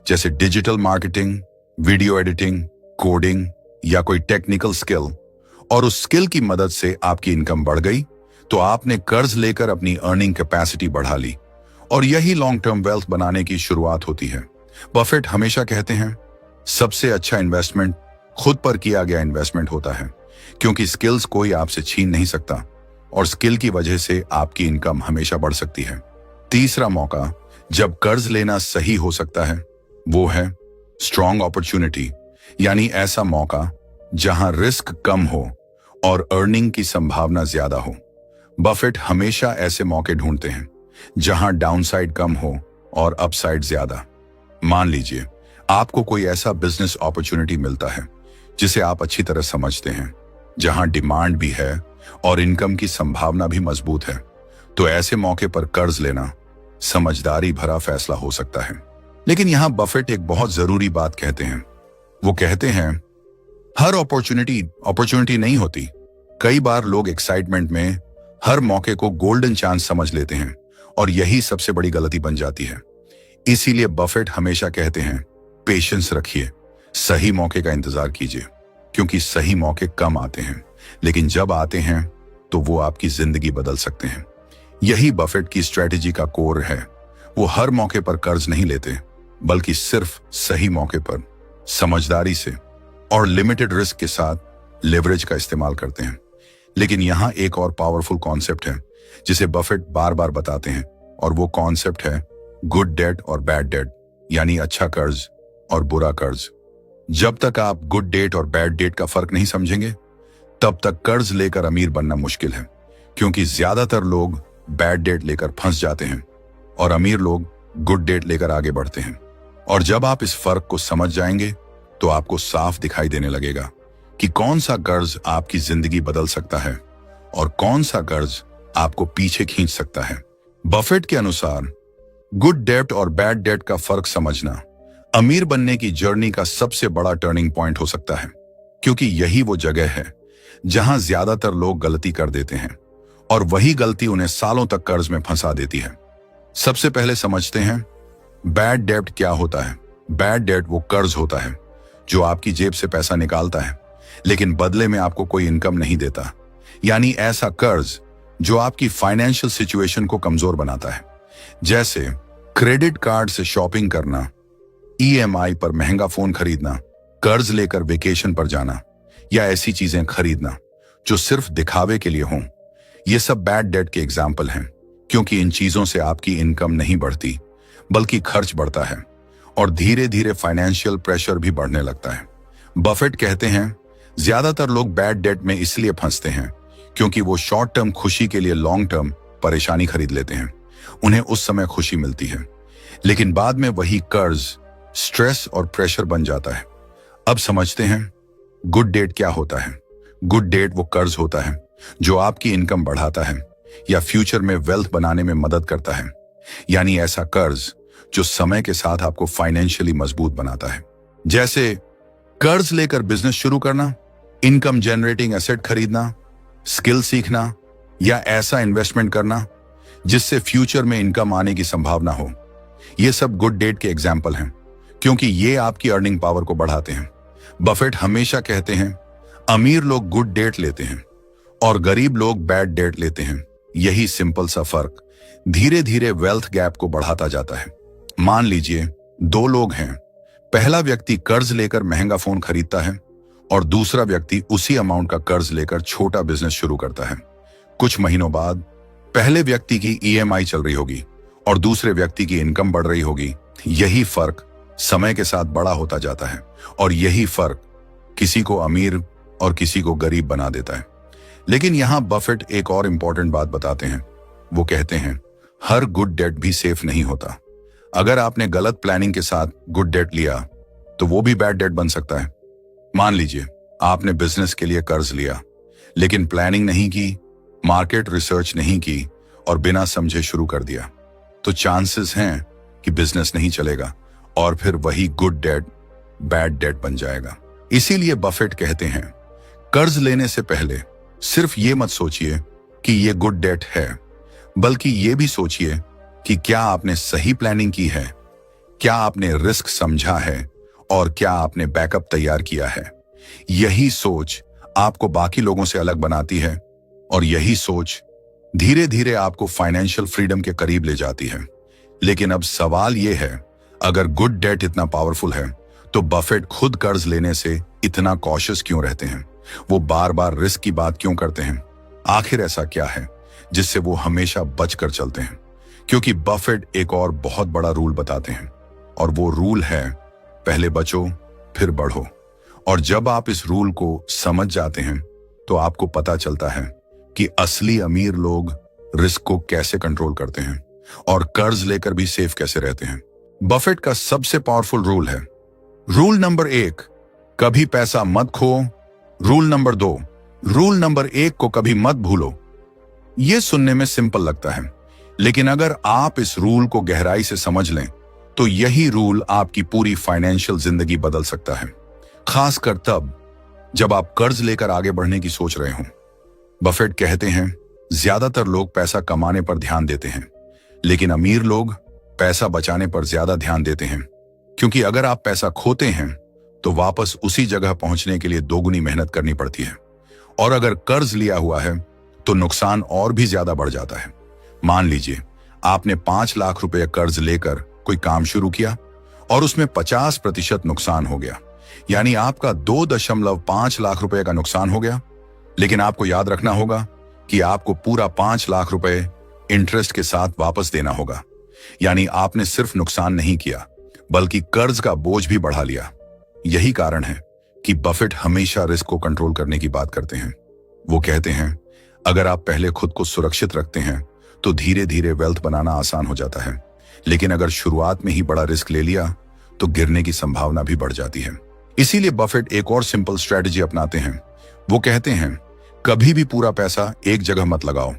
A: जैसे digital marketing, video editing, coding या कोई टेक्निकल स्किल, और उस स्किल की मदद से आपकी इनकम बढ़ गई, तो आपने कर्ज लेकर अपनी अर्निंग कैपेसिटी बढ़ा ली और यही लॉन्ग टर्म वेल्थ बनाने की शुरुआत होती है। बफेट हमेशा कहते हैं, सबसे अच्छा इन्वेस्टमेंट खुद पर किया गया इन्वेस्टमेंट होता है, क्योंकि स्किल्स कोई आपसे छीन नहीं सकता और स्किल की वजह से आपकी इनकम हमेशा बढ़ सकती है। तीसरा मौका जब कर्ज लेना सही हो सकता है वो है स्ट्रॉन्ग अपॉर्चुनिटी, यानी ऐसा मौका जहां रिस्क कम हो और अर्निंग की संभावना ज्यादा हो। बफेट हमेशा ऐसे मौके ढूंढते हैं जहां डाउनसाइड कम हो और अपसाइड ज्यादा। मान लीजिए आपको कोई ऐसा बिजनेस अपॉर्चुनिटी मिलता है जिसे आप अच्छी तरह समझते हैं, जहां डिमांड भी है और इनकम की संभावना भी मजबूत है, तो ऐसे मौके पर कर्ज लेना समझदारी भरा फैसला हो सकता है। लेकिन यहां बफेट एक बहुत जरूरी बात कहते हैं। वो कहते हैं, हर अपॉर्चुनिटी नहीं होती। कई बार लोग एक्साइटमेंट में हर मौके को गोल्डन चांस समझ लेते हैं और यही सबसे बड़ी गलती बन जाती है। इसीलिए बफेट हमेशा कहते हैं, पेशेंस रखिए, सही मौके का इंतजार कीजिए, क्योंकि सही मौके कम आते हैं, लेकिन जब आते हैं तो वो आपकी जिंदगी बदल सकते हैं। यही बफेट की स्ट्रेटेजी का कोर है। वो हर मौके पर कर्ज नहीं लेते, बल्कि सिर्फ सही मौके पर समझदारी से और लिमिटेड रिस्क के साथ लेवरेज का इस्तेमाल करते हैं। लेकिन यहां एक और पावरफुल कॉन्सेप्ट है जिसे बफेट बार बार बताते हैं, और वो कॉन्सेप्ट है गुड डेट और बैड डेट, यानी अच्छा कर्ज और बुरा कर्ज। जब तक आप गुड डेट और बैड डेट का फर्क नहीं समझेंगे तब तक कर्ज लेकर अमीर बनना मुश्किल है, क्योंकि ज्यादातर लोग बैड डेट लेकर फंस जाते हैं और अमीर लोग गुड डेट लेकर आगे बढ़ते हैं। और जब आप इस फर्क को समझ जाएंगे तो आपको साफ दिखाई देने लगेगा कि कौन सा कर्ज आपकी जिंदगी बदल सकता है और कौन सा कर्ज आपको पीछे खींच सकता है। बफेट के अनुसार गुड डेट और बैड डेट का फर्क समझना अमीर बनने की जर्नी का सबसे बड़ा टर्निंग पॉइंट हो सकता है, क्योंकि यही वो जगह है जहां ज्यादातर लोग गलती कर देते हैं और वही गलती उन्हें सालों तक कर्ज में फंसा देती है। सबसे पहले समझते हैं बैड डेब्ट क्या होता है। बैड डेब्ट वो कर्ज होता है जो आपकी जेब से पैसा निकालता है लेकिन बदले में आपको कोई इनकम नहीं देता, यानी ऐसा कर्ज जो आपकी फाइनेंशियल सिचुएशन को कमजोर बनाता है। जैसे क्रेडिट कार्ड से शॉपिंग करना, ईएमआई पर महंगा फोन खरीदना, कर्ज लेकर वेकेशन पर जाना या ऐसी चीजें खरीदना जो सिर्फ दिखावे के लिए हों। ये सब बैड डेट के एग्जाम्पल हैं, क्योंकि इन चीजों से आपकी इनकम नहीं बढ़ती बल्कि खर्च बढ़ता है और धीरे धीरे फाइनेंशियल प्रेशर भी बढ़ने लगता है। बफेट कहते हैं ज्यादातर लोग बैड डेट में इसलिए फंसते हैं क्योंकि वो शॉर्ट टर्म खुशी के लिए लॉन्ग टर्म परेशानी खरीद लेते हैं। उन्हें उस समय खुशी मिलती है लेकिन बाद में वही कर्ज स्ट्रेस और प्रेशर बन जाता है। अब समझते हैं गुड डेट क्या होता है। गुड डेट वो कर्ज होता है जो आपकी इनकम बढ़ाता है या फ्यूचर में वेल्थ बनाने में मदद करता है, यानी ऐसा कर्ज जो समय के साथ आपको फाइनेंशियली मजबूत बनाता है। जैसे कर्ज लेकर बिजनेस शुरू करना, इनकम जनरेटिंग एसेट खरीदना, स्किल सीखना या ऐसा इन्वेस्टमेंट करना जिससे फ्यूचर में इनकम आने की संभावना हो। ये सब गुड डेट के एग्जाम्पल हैं क्योंकि ये आपकी अर्निंग पावर को बढ़ाते हैं। बफेट हमेशा कहते हैं अमीर लोग गुड डेट लेते हैं और गरीब लोग बैड डेट लेते हैं। यही सिंपल सा फर्क धीरे धीरे वेल्थ गैप को बढ़ाता जाता है। मान लीजिए दो लोग हैं, पहला व्यक्ति कर्ज लेकर महंगा फोन खरीदता है और दूसरा व्यक्ति उसी अमाउंट का कर्ज लेकर छोटा बिजनेस शुरू करता है। कुछ महीनों बाद पहले व्यक्ति की ईएमआई चल रही होगी और दूसरे व्यक्ति की इनकम बढ़ रही होगी। यही फर्क समय के साथ बड़ा होता जाता है और यही फर्क किसी को अमीर और किसी को गरीब बना देता है। लेकिन यहां बफेट एक और इंपॉर्टेंट बात बताते हैं। वो कहते हैं हर गुड डेट भी सेफ नहीं होता। अगर आपने गलत प्लानिंग के साथ गुड डेट लिया तो वो भी बैड डेट बन सकता है। मान लीजिए आपने बिजनेस के लिए कर्ज लिया लेकिन प्लानिंग नहीं की, मार्केट रिसर्च नहीं की और बिना समझे शुरू कर दिया, तो चांसेस हैं कि बिजनेस नहीं चलेगा और फिर वही गुड डेट बैड डेट बन जाएगा। इसीलिए बफेट कहते हैं कर्ज लेने से पहले सिर्फ ये मत सोचिए कि ये गुड डेट है, बल्कि ये भी सोचिए कि क्या आपने सही प्लानिंग की है, क्या आपने रिस्क समझा है और क्या आपने बैकअप तैयार किया है। यही सोच आपको बाकी लोगों से अलग बनाती है और यही सोच धीरे धीरे आपको फाइनेंशियल फ्रीडम के करीब ले जाती है। लेकिन अब सवाल यह है, अगर गुड डेट इतना पावरफुल है तो बफेट खुद कर्ज लेने से इतना कॉशियस क्यों रहते हैं? वो बार बार रिस्क की बात क्यों करते हैं? आखिर ऐसा क्या है जिससे वो हमेशा बचकर चलते हैं? क्योंकि बफेट एक और बहुत बड़ा रूल बताते हैं और वो रूल है पहले बचो फिर बढ़ो। और जब आप इस रूल को समझ जाते हैं तो आपको पता चलता है कि असली अमीर लोग रिस्क को कैसे कंट्रोल करते हैं और कर्ज लेकर भी सेफ कैसे रहते हैं। बफेट का सबसे पावरफुल रूल है रूल नंबर 1, कभी पैसा मत खो। रूल नंबर 2, रूल नंबर 1 को कभी मत भूलो। यह सुनने में सिंपल लगता है, लेकिन अगर आप इस रूल को गहराई से समझ लें तो यही रूल आपकी पूरी फाइनेंशियल जिंदगी बदल सकता है, खासकर तब जब आप कर्ज लेकर आगे बढ़ने की सोच रहे हों। बफेट कहते हैं ज्यादातर लोग पैसा कमाने पर ध्यान देते हैं लेकिन अमीर लोग पैसा बचाने पर ज्यादा ध्यान देते हैं, क्योंकि अगर आप पैसा खोते हैं तो वापस उसी जगह पहुंचने के लिए दोगुनी मेहनत करनी पड़ती है और अगर कर्ज लिया हुआ है तो नुकसान और भी ज्यादा बढ़ जाता है। मान लीजिए आपने 5 लाख रुपए कर्ज लेकर कोई काम शुरू किया और उसमें 50% नुकसान हो गया, यानी आपका 2.5 लाख रुपए का नुकसान हो गया। लेकिन आपको याद रखना होगा कि आपको पूरा 5 लाख रुपए इंटरेस्ट के साथ वापस देना होगा, यानी आपने सिर्फ नुकसान नहीं किया बल्कि कर्ज का बोझ भी बढ़ा लिया। यही कारण है कि बफेट हमेशा रिस्क को कंट्रोल करने की बात करते हैं। वो कहते हैं अगर आप पहले खुद को सुरक्षित रखते हैं तो धीरे धीरे वेल्थ बनाना आसान हो जाता है, लेकिन अगर शुरुआत में ही बड़ा रिस्क ले लिया तो गिरने की संभावना भी बढ़ जाती है। इसीलिए बफेट एक और सिंपल स्ट्रेटजी अपनाते हैं। वो कहते हैं कभी भी पूरा पैसा एक जगह मत लगाओ।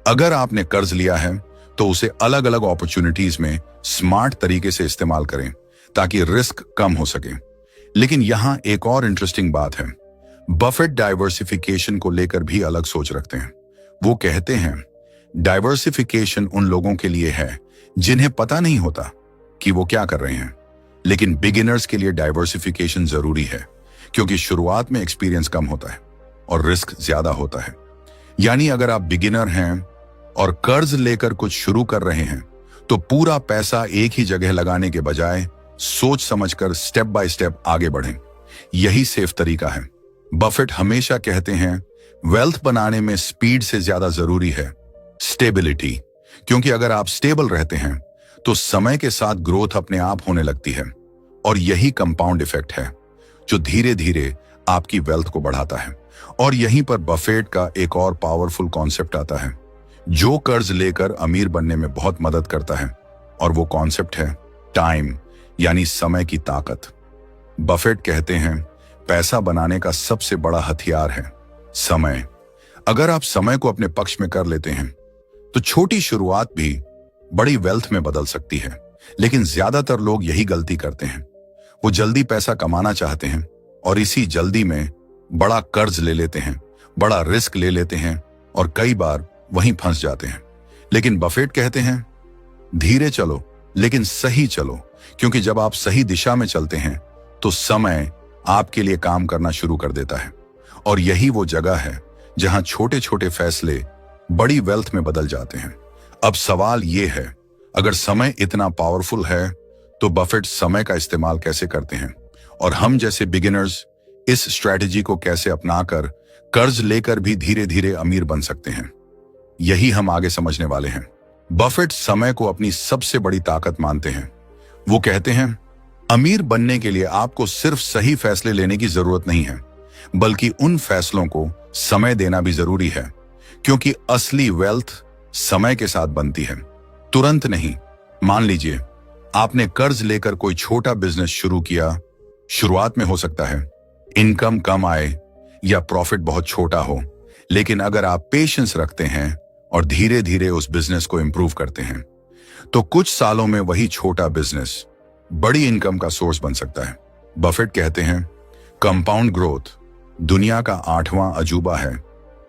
A: अगर आपने कर्ज लिया है तो उसे अलग अलग अपॉर्चुनिटीज में स्मार्ट तरीके से इस्तेमाल करें ताकि रिस्क कम हो सके। लेकिन यहां एक और इंटरेस्टिंग बात है, बफेट डाइवर्सिफिकेशन को लेकर भी अलग सोच रखते हैं। वो कहते हैं डाइवर्सिफिकेशन उन लोगों के लिए है जिन्हें पता नहीं होता कि वो क्या कर रहे हैं, लेकिन बिगिनर्स के लिए डाइवर्सिफिकेशन जरूरी है क्योंकि शुरुआत में एक्सपीरियंस कम होता है और रिस्क ज्यादा होता है। यानी अगर आप बिगिनर हैं और कर्ज लेकर कुछ शुरू कर रहे हैं तो पूरा पैसा एक ही जगह लगाने के बजाय सोच समझकर स्टेप बाय स्टेप आगे बढ़ें। यही सेफ तरीका है। बफेट हमेशा कहते हैं वेल्थ बनाने में स्पीड से ज्यादा जरूरी है स्टेबिलिटी, क्योंकि अगर आप स्टेबल रहते हैं तो समय के साथ ग्रोथ अपने आप होने लगती है और यही कंपाउंड इफेक्ट है जो धीरे धीरे आपकी वेल्थ को बढ़ाता है। और यहीं पर बफेट का एक और पावरफुल कॉन्सेप्ट आता है जो कर्ज लेकर अमीर बनने में बहुत मदद करता है, और वो कॉन्सेप्ट है टाइम, यानी समय की ताकत। बफेट कहते हैं पैसा बनाने का सबसे बड़ा हथियार है समय। अगर आप समय को अपने पक्ष में कर लेते हैं तो छोटी शुरुआत भी बड़ी वेल्थ में बदल सकती है। लेकिन ज्यादातर लोग यही गलती करते हैं, वो जल्दी पैसा कमाना चाहते हैं और इसी जल्दी में बड़ा कर्ज ले लेते हैं, बड़ा रिस्क ले लेते हैं और कई बार वहीं फंस जाते हैं। लेकिन बफेट कहते हैं धीरे चलो लेकिन सही चलो, क्योंकि जब आप सही दिशा में चलते हैं तो समय आपके लिए काम करना शुरू कर देता है। और यही वो जगह है जहां छोटे छोटे फैसले बड़ी वेल्थ में बदल जाते हैं। अब सवाल यह है, अगर समय इतना पावरफुल है तो बफेट समय का इस्तेमाल कैसे करते हैं और हम जैसे बिगिनर्स इस स्ट्रैटेजी को कैसे अपनाकर कर्ज लेकर भी धीरे धीरे अमीर बन सकते हैं, यही हम आगे समझने वाले हैं। बफेट समय को अपनी सबसे बड़ी ताकत मानते हैं। वो कहते हैं अमीर बनने के लिए आपको सिर्फ सही फैसले लेने की जरूरत नहीं है, बल्कि उन फैसलों को समय देना भी जरूरी है, क्योंकि असली वेल्थ समय के साथ बनती है, तुरंत नहीं। मान लीजिए आपने कर्ज लेकर कोई छोटा बिजनेस शुरू किया। शुरुआत में हो सकता है इनकम कम आए या प्रॉफिट बहुत छोटा हो, लेकिन अगर आप पेशेंस रखते हैं और धीरे धीरे उस बिजनेस को इंप्रूव करते हैं तो कुछ सालों में वही छोटा बिजनेस बड़ी इनकम का सोर्स बन सकता है। बफेट कहते हैं कंपाउंड ग्रोथ दुनिया का 8वां अजूबा है,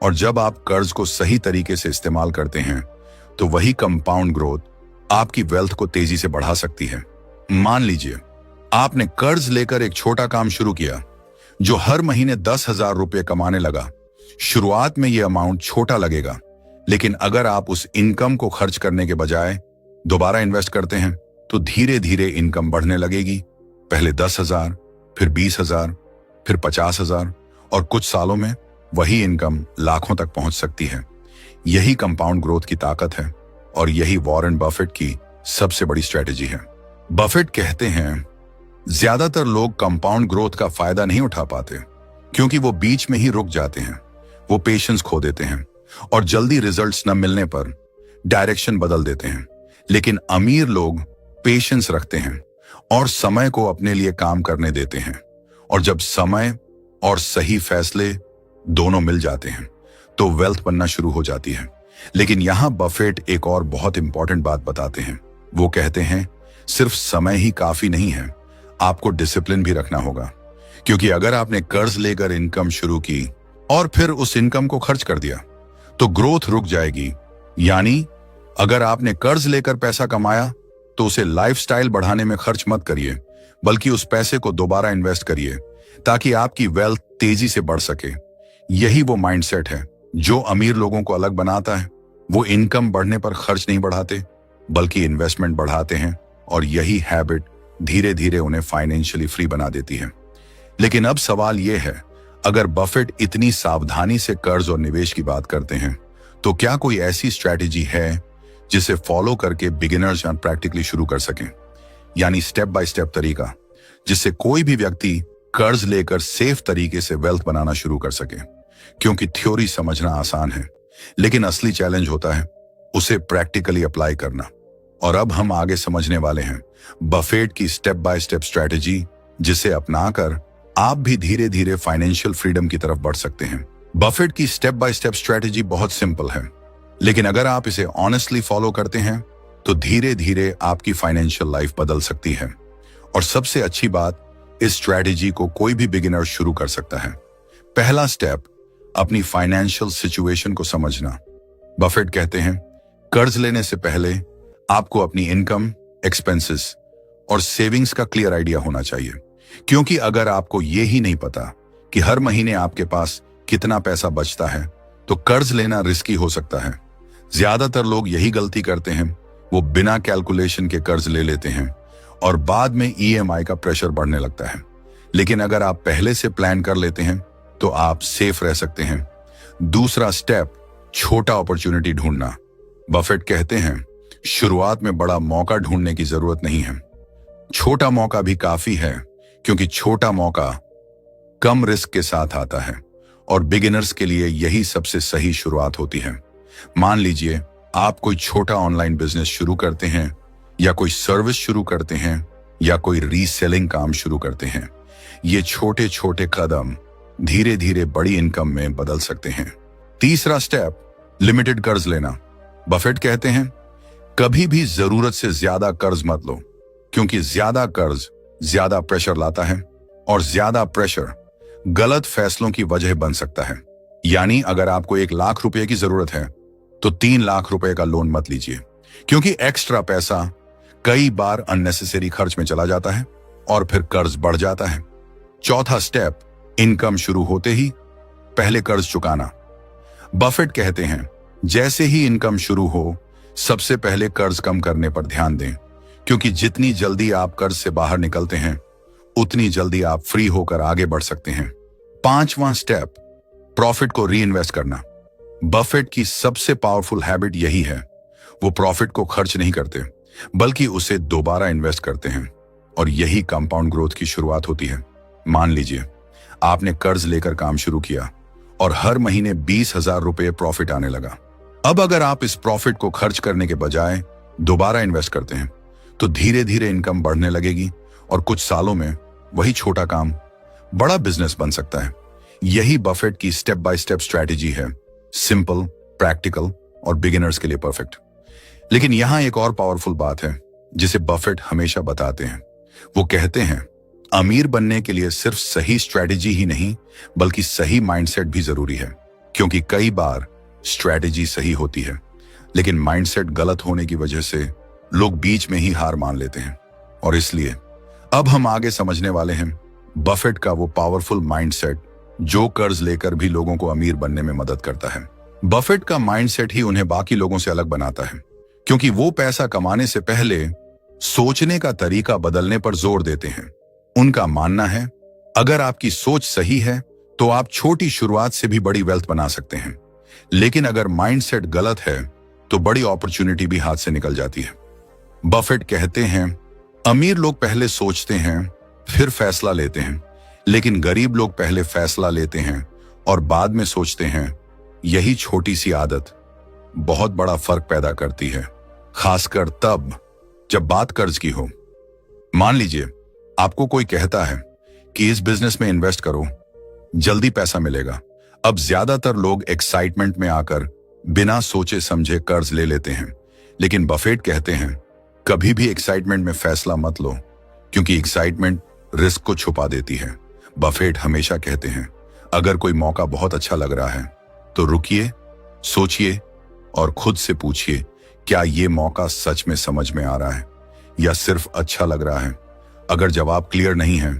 A: और जब आप कर्ज को सही तरीके से इस्तेमाल करते हैं तो वही कंपाउंड ग्रोथ आपकी वेल्थ को तेजी से बढ़ा सकती है। मान लीजिए आपने कर्ज लेकर एक छोटा काम शुरू किया जो हर महीने 10,000 रुपये कमाने लगा। शुरुआत में यह अमाउंट छोटा लगेगा, लेकिन अगर आप उस इनकम को खर्च करने के बजाय दोबारा इन्वेस्ट करते हैं तो धीरे धीरे इनकम बढ़ने लगेगी। पहले 10,000, फिर 20,000, फिर 50,000 और कुछ सालों में वही इनकम लाखों तक पहुंच सकती है। यही कंपाउंड ग्रोथ की ताकत है और यही वॉरेन बफेट की सबसे बड़ी स्ट्रेटेजी है। बफेट कहते हैं ज्यादातर लोग कंपाउंड ग्रोथ का फायदा नहीं उठा पाते क्योंकि वो बीच में ही रुक जाते हैं, वो पेशेंस खो देते हैं और जल्दी रिजल्ट्स न मिलने पर डायरेक्शन बदल देते हैं। लेकिन अमीर लोग पेशेंस रखते हैं और समय को अपने लिए काम करने देते हैं, और जब समय और सही फैसले दोनों मिल जाते हैं तो वेल्थ बनना शुरू हो जाती है। लेकिन यहां बफेट एक और बहुत इंपॉर्टेंट बात बताते हैं। वो कहते हैं सिर्फ समय ही काफी नहीं है, आपको डिसिप्लिन भी रखना होगा, क्योंकि अगर आपने कर्ज लेकर इनकम शुरू की और फिर उस इनकम को खर्च कर दिया तो ग्रोथ रुक जाएगी। यानी अगर आपने कर्ज लेकर पैसा कमाया तो उसे लाइफस्टाइल बढ़ाने में खर्च मत करिए, बल्कि उस पैसे को दोबारा इन्वेस्ट करिए ताकि आपकी वेल्थ तेजी से बढ़ सके। यही वो माइंडसेट है जो अमीर लोगों को अलग बनाता है। वो इनकम बढ़ने पर खर्च नहीं बढ़ाते बल्कि इन्वेस्टमेंट बढ़ाते हैं, और यही हैबिट धीरे धीरे उन्हें फाइनेंशियली फ्री बना देती है। लेकिन अब सवाल यह है, अगर बफेट इतनी सावधानी से कर्ज और निवेश की बात करते हैं तो क्या कोई ऐसी स्ट्रैटेजी है जिसे फॉलो करके बिगिनर्स प्रैक्टिकली शुरू कर सकें, यानी स्टेप बाय स्टेप तरीका जिससे कोई भी व्यक्ति कर्ज लेकर सेफ तरीके से वेल्थ बनाना शुरू कर सके? क्योंकि थ्योरी समझना आसान है, लेकिन असली चैलेंज होता है उसे प्रैक्टिकली अप्लाई करना। और अब हम आगे समझने वाले हैं बफेट की स्टेप बाय स्टेप स्ट्रैटेजी, जिसे अपनाकर आप भी धीरे धीरे फाइनेंशियल फ्रीडम की तरफ बढ़ सकते हैं। बफेट की स्टेप बाय स्टेप स्ट्रैटेजी बहुत सिंपल है, लेकिन अगर आप इसे ऑनेस्टली फॉलो करते हैं तो धीरे धीरे आपकी फाइनेंशियल लाइफ बदल सकती है। और सबसे अच्छी बात, इस स्ट्रैटेजी को कोई भी बिगिनर शुरू कर सकता है। पहला स्टेप, अपनी फाइनेंशियल सिचुएशन को समझना। बफेट कहते हैं, कर्ज लेने से पहले आपको अपनी इनकम, एक्सपेंसेस और सेविंग्स का क्लियर आइडिया होना चाहिए, क्योंकि अगर आपको ये ही नहीं पता कि हर महीने आपके पास कितना पैसा बचता है, तो कर्ज लेना रिस्की हो सकता है। ज्यादातर लोग यही गलती करते हैं, वो बिना कैलकुलेशन के कर्ज ले लेते हैं और बाद में ईएमआई का प्रेशर बढ़ने लगता है। लेकिन अगर आप पहले से प्लान कर लेते हैं तो आप सेफ रह सकते हैं। दूसरा स्टेप, छोटा अपॉर्चुनिटी ढूंढना। बफेट कहते हैं, शुरुआत में बड़ा मौका ढूंढने की जरूरत नहीं है, छोटा मौका भी काफी है, क्योंकि छोटा मौका कम रिस्क के साथ आता है और बिगिनर्स के लिए यही सबसे सही शुरुआत होती है। मान लीजिए आप कोई छोटा ऑनलाइन बिजनेस शुरू करते हैं, या कोई सर्विस शुरू करते हैं, या कोई रीसेलिंग काम शुरू करते हैं। ये छोटे छोटे कदम धीरे धीरे बड़ी इनकम में बदल सकते हैं। तीसरा स्टेप, लिमिटेड कर्ज लेना। बफेट कहते हैं, कभी भी जरूरत से ज्यादा कर्ज मत लो, क्योंकि ज्यादा कर्ज ज्यादा प्रेशर लाता है और ज्यादा प्रेशर गलत फैसलों की वजह बन सकता है। यानी अगर आपको 1 लाख रुपए की जरूरत है तो 3 लाख रुपए का लोन मत लीजिए, क्योंकि एक्स्ट्रा पैसा कई बार अननेसेसरी खर्च में चला जाता है और फिर कर्ज बढ़ जाता है। चौथा स्टेप, इनकम शुरू होते ही पहले कर्ज चुकाना। बफेट कहते हैं, जैसे ही इनकम शुरू हो सबसे पहले कर्ज कम करने पर ध्यान दें, क्योंकि जितनी जल्दी आप कर्ज से बाहर निकलते हैं उतनी जल्दी आप फ्री होकर आगे बढ़ सकते हैं। पांचवां स्टेप, प्रॉफिट को री इन्वेस्ट करना। बफेट की सबसे पावरफुल हैबिट यही है, वो प्रॉफिट को खर्च नहीं करते बल्कि उसे दोबारा इन्वेस्ट करते हैं, और यही कंपाउंड ग्रोथ की शुरुआत होती है। मान लीजिए आपने कर्ज लेकर काम शुरू किया और हर महीने 20,000 रुपये प्रॉफिट आने लगा। अब अगर आप इस प्रॉफिट को खर्च करने के बजाय दोबारा इन्वेस्ट करते हैं तो धीरे धीरे इनकम बढ़ने लगेगी और कुछ सालों में वही छोटा काम बड़ा बिजनेस बन सकता है। यही बफेट की स्टेप बाय स्टेप स्ट्रैटेजी है, सिंपल, प्रैक्टिकल और बिगिनर्स के लिए परफेक्ट। लेकिन यहां एक और पावरफुल बात है जिसे बफेट हमेशा बताते हैं। वो कहते हैं, अमीर बनने के लिए सिर्फ सही स्ट्रैटेजी ही नहीं बल्कि सही माइंडसेट भी जरूरी है, क्योंकि कई बार स्ट्रैटेजी सही होती है लेकिन माइंडसेट गलत होने की वजह से लोग बीच में ही हार मान लेते हैं। और इसलिए अब हम आगे समझने वाले हैं बफेट का वो पावरफुल माइंडसेट जो कर्ज लेकर भी लोगों को अमीर बनने में मदद करता है। बफेट का माइंडसेट ही उन्हें बाकी लोगों से अलग बनाता है, क्योंकि वो पैसा कमाने से पहले सोचने का तरीका बदलने पर जोर देते हैं। उनका मानना है, अगर आपकी सोच सही है तो आप छोटी शुरुआत से भी बड़ी वेल्थ बना सकते हैं, लेकिन अगर माइंडसेट गलत है तो बड़ी अपॉर्चुनिटी भी हाथ से निकल जाती है। बफेट कहते हैं, अमीर लोग पहले सोचते हैं फिर फैसला लेते हैं, लेकिन गरीब लोग पहले फैसला लेते हैं और बाद में सोचते हैं। यही छोटी सी आदत बहुत बड़ा फर्क पैदा करती है, खासकर तब जब बात कर्ज की हो। मान लीजिए आपको कोई कहता है कि इस बिजनेस में इन्वेस्ट करो, जल्दी पैसा मिलेगा। अब ज्यादातर लोग एक्साइटमेंट में आकर बिना सोचे समझे कर्ज ले लेते हैं, लेकिन बफेट कहते हैं, कभी भी एक्साइटमेंट में फैसला मत लो, क्योंकि एक्साइटमेंट रिस्क को छुपा देती है। बफेट हमेशा कहते हैं, अगर कोई मौका बहुत अच्छा लग रहा है तो रुकिए, सोचिए और खुद से पूछिए, क्या ये मौका सच में समझ में आ रहा है या सिर्फ अच्छा लग रहा है। अगर जवाब क्लियर नहीं है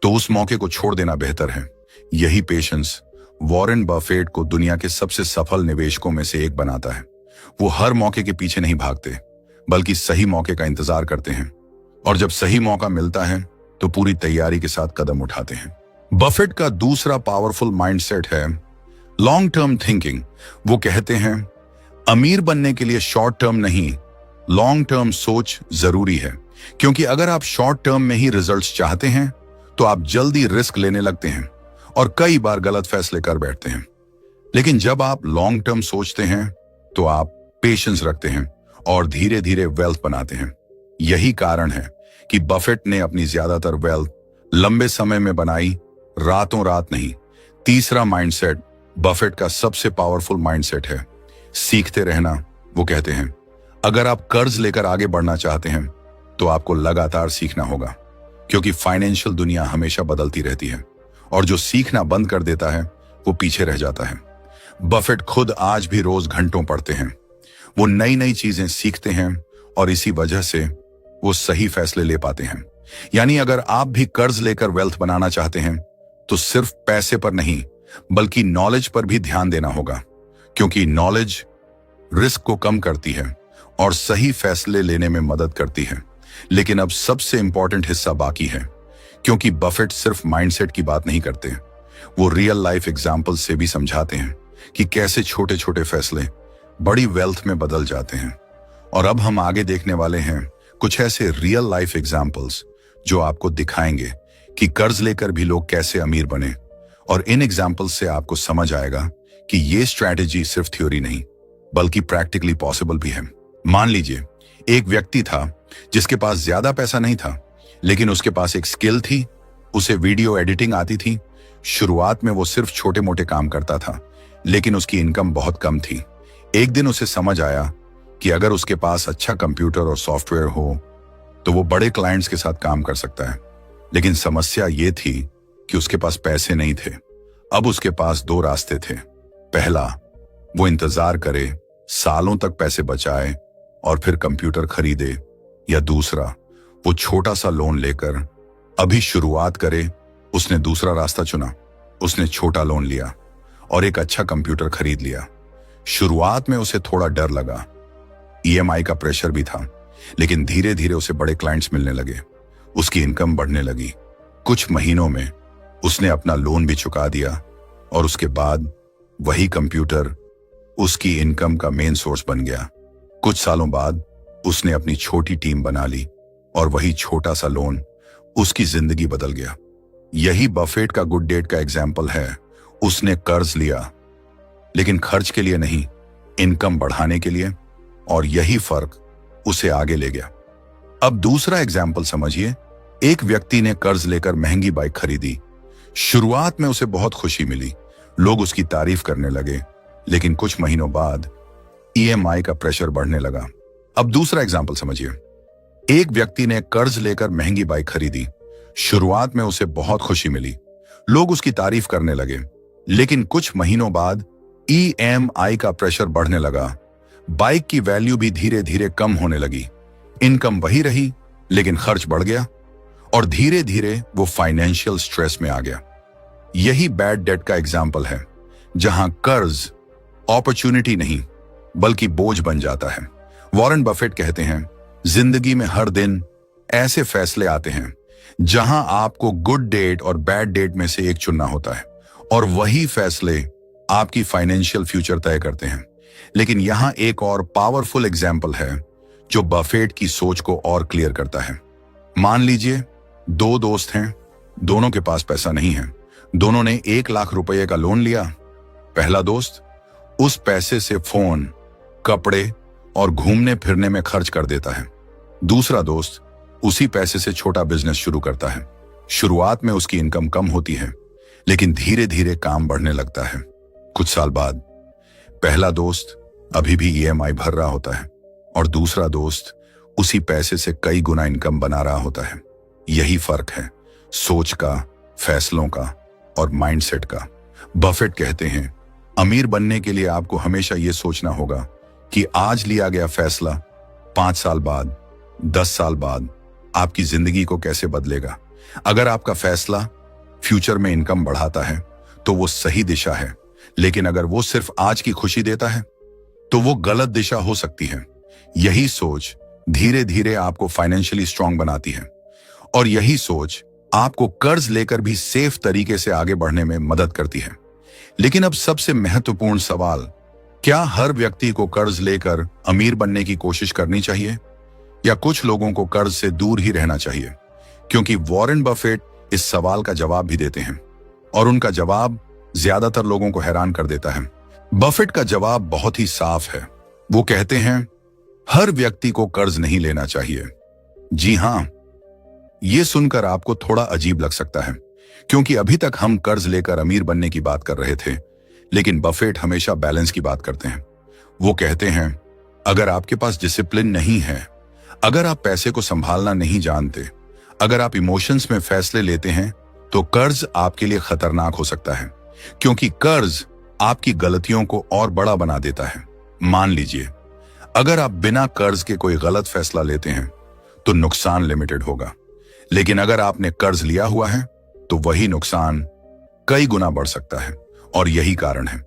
A: तो उस मौके को छोड़ देना बेहतर है। यही पेशेंस वॉरेन बफेट को दुनिया के सबसे सफल निवेशकों में से एक बनाता है। वो हर मौके के पीछे नहीं भागते बल्कि सही मौके का इंतजार करते हैं, और जब सही मौका मिलता है तो पूरी तैयारी के साथ कदम उठाते हैं। बफेट का दूसरा पावरफुल माइंडसेट है लॉन्ग टर्म थिंकिंग। वो कहते हैं, अमीर बनने के लिए शॉर्ट टर्म नहीं, लॉन्ग टर्म सोच जरूरी है, क्योंकि अगर आप शॉर्ट टर्म में ही रिजल्ट्स चाहते हैं तो आप जल्दी रिस्क लेने लगते हैं और कई बार गलत फैसले कर बैठते हैं। लेकिन जब आप लॉन्ग टर्म सोचते हैं तो आप पेशेंस रखते हैं और धीरे धीरे वेल्थ बनाते हैं। यही कारण है कि बफेट ने अपनी ज्यादातर वेल्थ लंबे समय में बनाई, रातों रात नहीं। तीसरा माइंडसेट बफेट का सबसे पावरफुल माइंडसेट है, सीखते रहना। वो कहते हैं, अगर आप कर्ज लेकर आगे बढ़ना चाहते हैं तो आपको लगातार सीखना होगा, क्योंकि फाइनेंशियल दुनिया हमेशा बदलती रहती है और जो सीखना बंद कर देता है वो पीछे रह जाता है। बफेट खुद आज भी रोज घंटों पढ़ते हैं। वो नई नई चीजें सीखते हैं और इसी वजह से वो सही फैसले ले पाते हैं। यानी अगर आप भी कर्ज लेकर वेल्थ बनाना चाहते हैं तो सिर्फ पैसे पर नहीं बल्कि नॉलेज पर भी ध्यान देना होगा, क्योंकि नॉलेज रिस्क को कम करती है और सही फैसले लेने में मदद करती है। लेकिन अब सबसे इंपॉर्टेंट हिस्सा बाकी है, क्योंकि बफेट सिर्फ माइंडसेट की बात नहीं करते, वो रियल लाइफ एग्जाम्पल से भी समझाते हैं कि कैसे छोटे छोटे फैसले बड़ी वेल्थ में बदल जाते हैं। और अब हम आगे देखने वाले हैं कुछ ऐसे रियल लाइफ एग्जाम्पल्स जो आपको दिखाएंगे कि कर्ज लेकर भी लोग कैसे अमीर बने। और इन एग्जाम्पल्स से आपको समझ आएगा कि ये स्ट्रैटेजी सिर्फ थ्योरी नहीं बल्कि प्रैक्टिकली पॉसिबल भी है। मान लीजिए एक व्यक्ति था जिसके पास ज्यादा पैसा नहीं था, लेकिन उसके पास एक स्किल थी, उसे वीडियो एडिटिंग आती थी। शुरुआत में वो सिर्फ छोटे मोटे काम करता था, लेकिन उसकी इनकम बहुत कम थी। एक दिन उसे समझ आया कि अगर उसके पास अच्छा कंप्यूटर और सॉफ्टवेयर हो तो वो बड़े क्लाइंट्स के साथ काम कर सकता है। लेकिन समस्या ये थी कि उसके पास पैसे नहीं थे। अब उसके पास दो रास्ते थे। पहला, वो इंतजार करे, सालों तक पैसे बचाए और फिर कंप्यूटर खरीदे, या दूसरा, वो छोटा सा लोन लेकर अभी शुरुआत करे। उसने दूसरा रास्ता चुना। उसने छोटा लोन लिया और एक अच्छा कंप्यूटर खरीद लिया। शुरुआत में उसे थोड़ा डर लगा, ईएमआई का प्रेशर भी था, लेकिन धीरे धीरे उसे बड़े क्लाइंट्स मिलने लगे, उसकी इनकम बढ़ने लगी। कुछ महीनों में उसने अपना लोन भी चुका दिया और उसके बाद वही कंप्यूटर उसकी इनकम का मेन सोर्स बन गया। कुछ सालों बाद उसने अपनी छोटी टीम बना ली और वही छोटा सा लोन उसकी जिंदगी बदल गया। यही बफेट का गुड डेट का एग्जाम्पल है। उसने कर्ज लिया, लेकिन खर्च के लिए नहीं, इनकम बढ़ाने के लिए, और यही फर्क उसे आगे ले गया। अब दूसरा एग्जाम्पल समझिए। एक व्यक्ति ने कर्ज लेकर महंगी बाइक खरीदी। शुरुआत में उसे बहुत खुशी मिली, लोग उसकी तारीफ करने लगे, लेकिन कुछ महीनों बाद ईएमआई का प्रेशर बढ़ने लगा। अब दूसरा एग्जाम्पल समझिए। एक व्यक्ति ने कर्ज लेकर महंगी बाइक खरीदी। शुरुआत में उसे बहुत खुशी मिली, लोग उसकी तारीफ करने लगे, लेकिन कुछ महीनों बाद ईएमआई का प्रेशर बढ़ने लगा। बाइक की वैल्यू भी धीरे धीरे कम होने लगी। इनकम वही रही, लेकिन खर्च बढ़ गया और धीरे धीरे वो फाइनेंशियल स्ट्रेस में आ गया। यही बैड डेट का एग्जाम्पल है, जहां कर्ज अपॉर्चुनिटी नहीं बल्कि बोझ बन जाता है। वॉरेन बफेट कहते हैं, जिंदगी में हर दिन ऐसे फैसले आते हैं जहां आपको गुड डेट और बैड डेट में से एक चुनना होता है, और वही फैसले आपकी फाइनेंशियल फ्यूचर तय करते हैं। लेकिन यहां एक और पावरफुल एग्जाम्पल है जो बफेट की सोच को और क्लियर करता है। मान लीजिए दो दोस्त हैं, दोनों के पास पैसा नहीं है। दोनों ने 1 लाख रुपए का लोन लिया। पहला दोस्त उस पैसे से फोन, कपड़े और घूमने फिरने में खर्च कर देता है। दूसरा दोस्त उसी पैसे से छोटा बिजनेस शुरू करता है। शुरुआत में उसकी इनकम कम होती है, लेकिन धीरे धीरे काम बढ़ने लगता है। कुछ साल बाद पहला दोस्त अभी भी ईएमआई भर रहा होता है और दूसरा दोस्त उसी पैसे से कई गुना इनकम बना रहा होता है। यही फर्क है सोच का, फैसलों का और माइंडसेट का। बफेट कहते हैं, अमीर बनने के लिए आपको हमेशा यह सोचना होगा कि आज लिया गया फैसला 5 साल बाद, 10 साल बाद आपकी जिंदगी को कैसे बदलेगा। अगर आपका फैसला फ्यूचर में इनकम बढ़ाता है तो वो सही दिशा है, लेकिन अगर वो सिर्फ आज की खुशी देता है तो वो गलत दिशा हो सकती है। यही सोच धीरे धीरे आपको फाइनेंशियली स्ट्रांग बनाती है, और यही सोच आपको कर्ज लेकर भी सेफ तरीके से आगे बढ़ने में मदद करती है। लेकिन अब सबसे महत्वपूर्ण सवाल, क्या हर व्यक्ति को कर्ज लेकर अमीर बनने की कोशिश करनी चाहिए, या कुछ लोगों को कर्ज से दूर ही रहना चाहिए? क्योंकि वॉरेन बफेट इस सवाल का जवाब भी देते हैं, और उनका जवाब ज्यादातर लोगों को हैरान कर देता है। बफेट का जवाब बहुत ही साफ है। वो कहते हैं, हर व्यक्ति को कर्ज नहीं लेना चाहिए। जी हां, यह सुनकर आपको थोड़ा अजीब लग सकता है, क्योंकि अभी तक हम कर्ज लेकर अमीर बनने की बात कर रहे थे, लेकिन बफेट हमेशा बैलेंस की बात करते हैं। वो कहते हैं, अगर आपके पास डिसिप्लिन नहीं है, अगर आप पैसे को संभालना नहीं जानते, अगर आप इमोशंस में फैसले लेते हैं, तो कर्ज आपके लिए खतरनाक हो सकता है, क्योंकि कर्ज आपकी गलतियों को और बड़ा बना देता है। मान लीजिए, अगर आप बिना कर्ज के कोई गलत फैसला लेते हैं तो नुकसान लिमिटेड होगा, लेकिन अगर आपने कर्ज लिया हुआ है तो वही नुकसान कई गुना बढ़ सकता है। और यही कारण है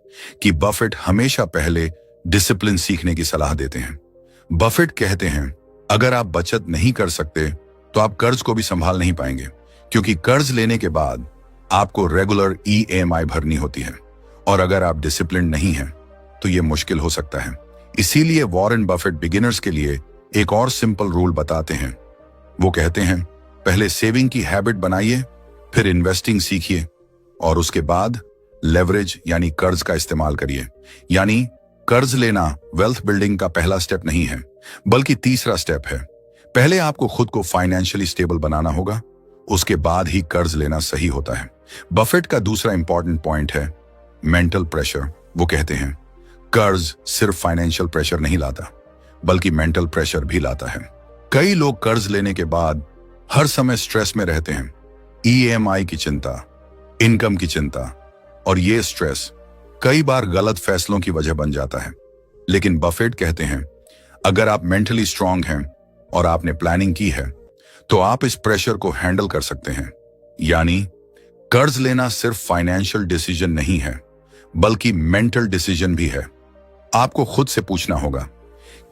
A: कि बफेट हमेशा पहले डिसिप्लिन सीखने की सलाह देते हैं। बफेट कहते हैं, अगर आप बचत नहीं कर सकते तो आप कर्ज को भी संभाल नहीं पाएंगे, क्योंकि कर्ज लेने के बाद आपको रेगुलर EMI भरनी होती है, और अगर आप डिसिप्लिन नहीं हैं तो यह मुश्किल हो सकता है। इसीलिए वॉरेन बफेट बिगिनर्स के लिए एक और सिंपल रूल बताते हैं। वो कहते हैं, पहले सेविंग की हैबिट बनाइए, फिर इन्वेस्टिंग सीखिए, और उसके बाद लेवरेज यानी कर्ज का इस्तेमाल करिए। यानी कर्ज लेना वेल्थ बिल्डिंग का पहला स्टेप नहीं है, बल्कि तीसरा स्टेप है। पहले आपको खुद को फाइनेंशियली स्टेबल बनाना होगा, उसके बाद ही कर्ज लेना सही होता है। बफेट का दूसरा इंपॉर्टेंट पॉइंट है मेंटल प्रेशर। वो कहते हैं, कर्ज सिर्फ फाइनेंशियल प्रेशर नहीं लाता, बल्कि मेंटल प्रेशर भी लाता है। कई लोग कर्ज लेने के बाद हर समय स्ट्रेस में रहते हैं। EMI की चिंता, इनकम की चिंता, और ये स्ट्रेस कई बार गलत फैसलों की वजह बन जाता है। लेकिन बफेट कहते हैं, अगर आप मेंटली स्ट्रांग हैं और आपने प्लानिंग की है तो आप इस प्रेशर को हैंडल कर सकते हैं। यानी कर्ज लेना सिर्फ फाइनेंशियल डिसीजन नहीं है, बल्कि मेंटल डिसीजन भी है। आपको खुद से पूछना होगा,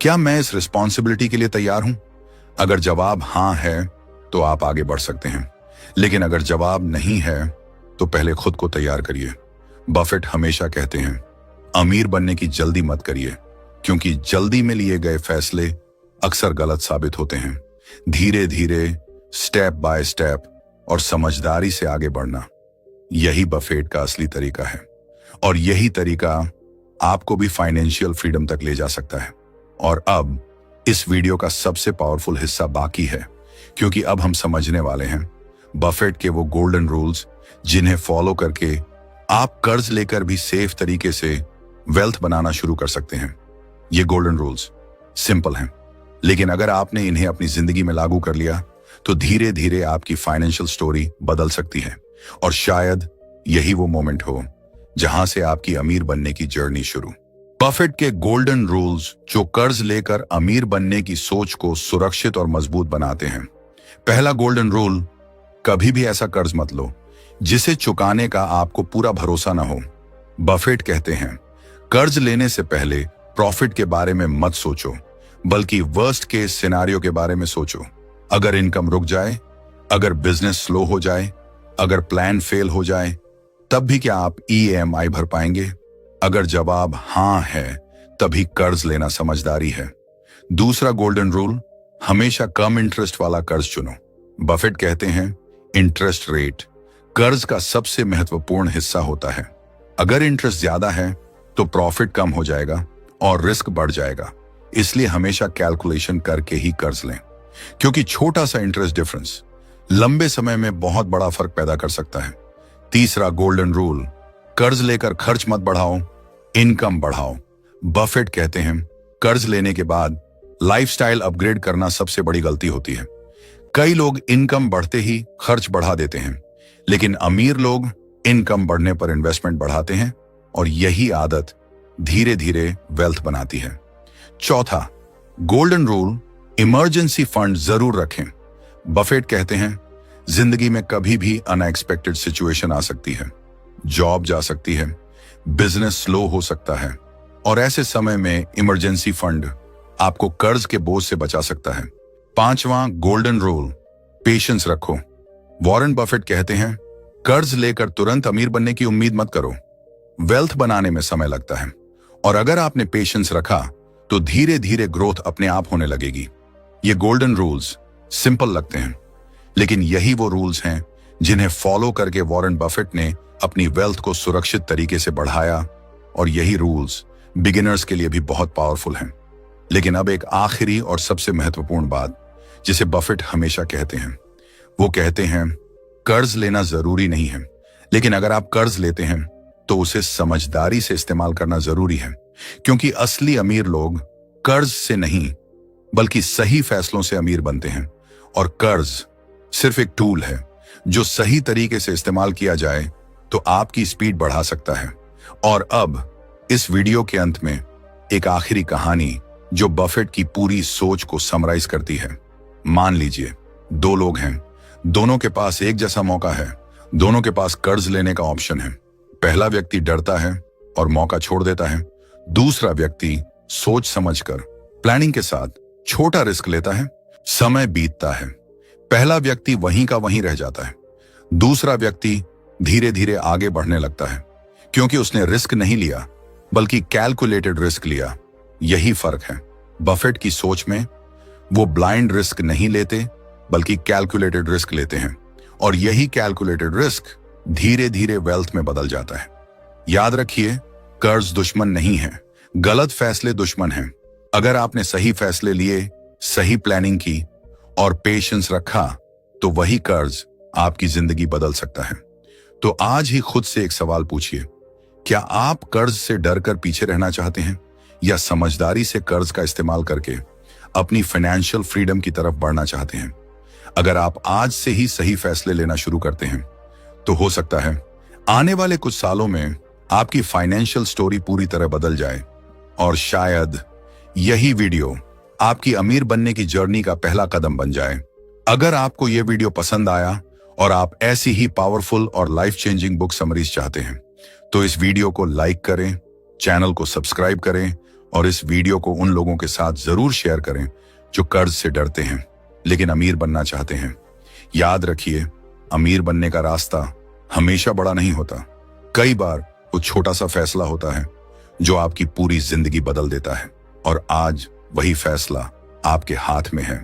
A: क्या मैं इस रिस्पॉन्सिबिलिटी के लिए तैयार हूं? अगर जवाब हां है तो आप आगे बढ़ सकते हैं, लेकिन अगर जवाब नहीं है तो पहले खुद को तैयार करिए। बफेट हमेशा कहते हैं, अमीर बनने की जल्दी मत करिए, क्योंकि जल्दी में लिए गए फैसले अक्सर गलत साबित होते हैं। धीरे धीरे, स्टेप बाय स्टेप और समझदारी से आगे बढ़ना, यही बफेट का असली तरीका है। और यही तरीका आपको भी फाइनेंशियल फ्रीडम तक ले जा सकता है। और अब इस वीडियो का सबसे पावरफुल हिस्सा बाकी है, क्योंकि अब हम समझने वाले हैं बफेट के वो गोल्डन रूल्स जिन्हें फॉलो करके आप कर्ज लेकर भी सेफ तरीके से वेल्थ बनाना शुरू कर सकते हैं। ये गोल्डन रूल्स सिंपल हैं, लेकिन अगर आपने इन्हें अपनी जिंदगी में लागू कर लिया तो धीरे धीरे आपकी फाइनेंशियल स्टोरी बदल सकती है। और शायद यही वो मोमेंट हो जहां से आपकी अमीर बनने की जर्नी शुरू। बफेट के गोल्डन रूल्स जो कर्ज लेकर अमीर बनने की सोच को सुरक्षित और मजबूत बनाते हैं। पहला गोल्डन रूल, कभी भी ऐसा कर्ज मत लो जिसे चुकाने का आपको पूरा भरोसा ना हो। बफेट कहते हैं, कर्ज लेने से पहले प्रॉफिट के बारे में मत सोचो, बल्कि वर्स्ट केस सिनेरियो के बारे में सोचो। अगर इनकम रुक जाए, अगर बिजनेस स्लो हो जाए, अगर प्लान फेल हो जाए, तब भी क्या आप EMI भर पाएंगे? अगर जवाब हां है, तभी कर्ज लेना समझदारी है। दूसरा गोल्डन रूल, हमेशा कम इंटरेस्ट वाला कर्ज चुनो। बफेट कहते हैं, इंटरेस्ट रेट कर्ज का सबसे महत्वपूर्ण हिस्सा होता है। अगर इंटरेस्ट ज्यादा है तो प्रॉफिट कम हो जाएगा और रिस्क बढ़ जाएगा। इसलिए हमेशा कैलकुलेशन करके ही कर्ज लें, क्योंकि छोटा सा इंटरेस्ट डिफरेंस लंबे समय में बहुत बड़ा फर्क पैदा कर सकता है। तीसरा गोल्डन रूल, कर्ज लेकर खर्च मत बढ़ाओ, इनकम बढ़ाओ। बफेट कहते हैं, कर्ज लेने के बाद लाइफस्टाइल अपग्रेड करना सबसे बड़ी गलती होती है। कई लोग इनकम बढ़ते ही खर्च बढ़ा देते हैं, लेकिन अमीर लोग इनकम बढ़ने पर इन्वेस्टमेंट बढ़ाते हैं, और यही आदत धीरे धीरे वेल्थ बनाती है। चौथा गोल्डन रूल, इमरजेंसी फंड जरूर रखें। बफेट कहते हैं, जिंदगी में कभी भी अनएक्सपेक्टेड सिचुएशन आ सकती है, जॉब जा सकती है, बिजनेस स्लो हो सकता है, और ऐसे समय में इमरजेंसी फंड आपको कर्ज के बोझ से बचा सकता है। पांचवा गोल्डन रूल, पेशेंस रखो। वॉरेन बफेट कहते हैं, कर्ज लेकर तुरंत अमीर बनने की उम्मीद मत करो। वेल्थ बनाने में समय लगता है, और अगर आपने पेशेंस रखा तो धीरे धीरे ग्रोथ अपने आप होने लगेगी। ये गोल्डन रूल्स सिंपल लगते हैं, लेकिन यही वो रूल्स हैं जिन्हें फॉलो करके वॉरेन बफेट ने अपनी वेल्थ को सुरक्षित तरीके से बढ़ाया, और यही रूल्स बिगिनर्स के लिए भी बहुत पावरफुल हैं। लेकिन अब एक आखिरी और सबसे महत्वपूर्ण बात जिसे बफेट हमेशा कहते हैं, वो कहते हैं, कर्ज लेना जरूरी नहीं है, लेकिन अगर आप कर्ज लेते हैं तो उसे समझदारी से इस्तेमाल करना जरूरी है, क्योंकि असली अमीर लोग कर्ज से नहीं बल्कि सही फैसलों से अमीर बनते हैं। और कर्ज सिर्फ एक टूल है जो सही तरीके से इस्तेमाल किया जाए तो आपकी स्पीड बढ़ा सकता है, और अब इस वीडियो के अंत में एक आखिरी कहानी जो बफेट की पूरी सोच को समराइज करती है। मान लीजिए दो लोग हैं, दोनों के पास एक जैसा मौका है, दोनों के पास कर्ज लेने का ऑप्शन है। पहला व्यक्ति डरता है और मौका छोड़ देता है। दूसरा व्यक्ति सोच समझकर प्लानिंग के साथ छोटा रिस्क लेता है। समय बीतता है, पहला व्यक्ति वहीं का वहीं रह जाता है। दूसरा व्यक्ति धीरे धीरे आगे बढ़ने लगता है, क्योंकि उसने रिस्क नहीं लिया बल्कि कैलकुलेटेड रिस्क लिया। यही फर्क है। बफेट की सोच में वो ब्लाइंड रिस्क नहीं लेते बल्कि कैलकुलेटेड रिस्क लेते हैं, और यही कैलकुलेटेड रिस्क धीरे धीरे वेल्थ में बदल जाता है। याद रखिए, कर्ज दुश्मन नहीं है, गलत फैसले दुश्मन हैं। अगर आपने सही फैसले लिए, सही प्लानिंग की और पेशेंस रखा, तो वही कर्ज आपकी जिंदगी बदल सकता है। तो आज ही खुद से एक सवाल पूछिए, क्या आप कर्ज से डरकर पीछे रहना चाहते हैं या समझदारी से कर्ज का इस्तेमाल करके अपनी फाइनेंशियल फ्रीडम की तरफ बढ़ना चाहते हैं? अगर आप आज से ही सही फैसले लेना शुरू करते हैं, तो हो सकता है आने वाले कुछ सालों में आपकी फाइनेंशियल स्टोरी पूरी तरह बदल जाए, और शायद यही वीडियो आपकी अमीर बनने की जर्नी का पहला कदम बन जाए। अगर आपको यह वीडियो पसंद आया और आप ऐसी ही पावरफुल और लाइफ चेंजिंग बुक समरीज चाहते हैं, तो इस वीडियो को लाइक करें, चैनल को सब्सक्राइब करें और इस वीडियो को उन लोगों के साथ जरूर शेयर करें जो कर्ज से डरते हैं लेकिन अमीर बनना चाहते हैं। याद रखिए, अमीर बनने का रास्ता हमेशा बड़ा नहीं होता। कई बार वो छोटा सा फैसला होता है जो आपकी पूरी जिंदगी बदल देता है, और आज वही फैसला आपके हाथ में है।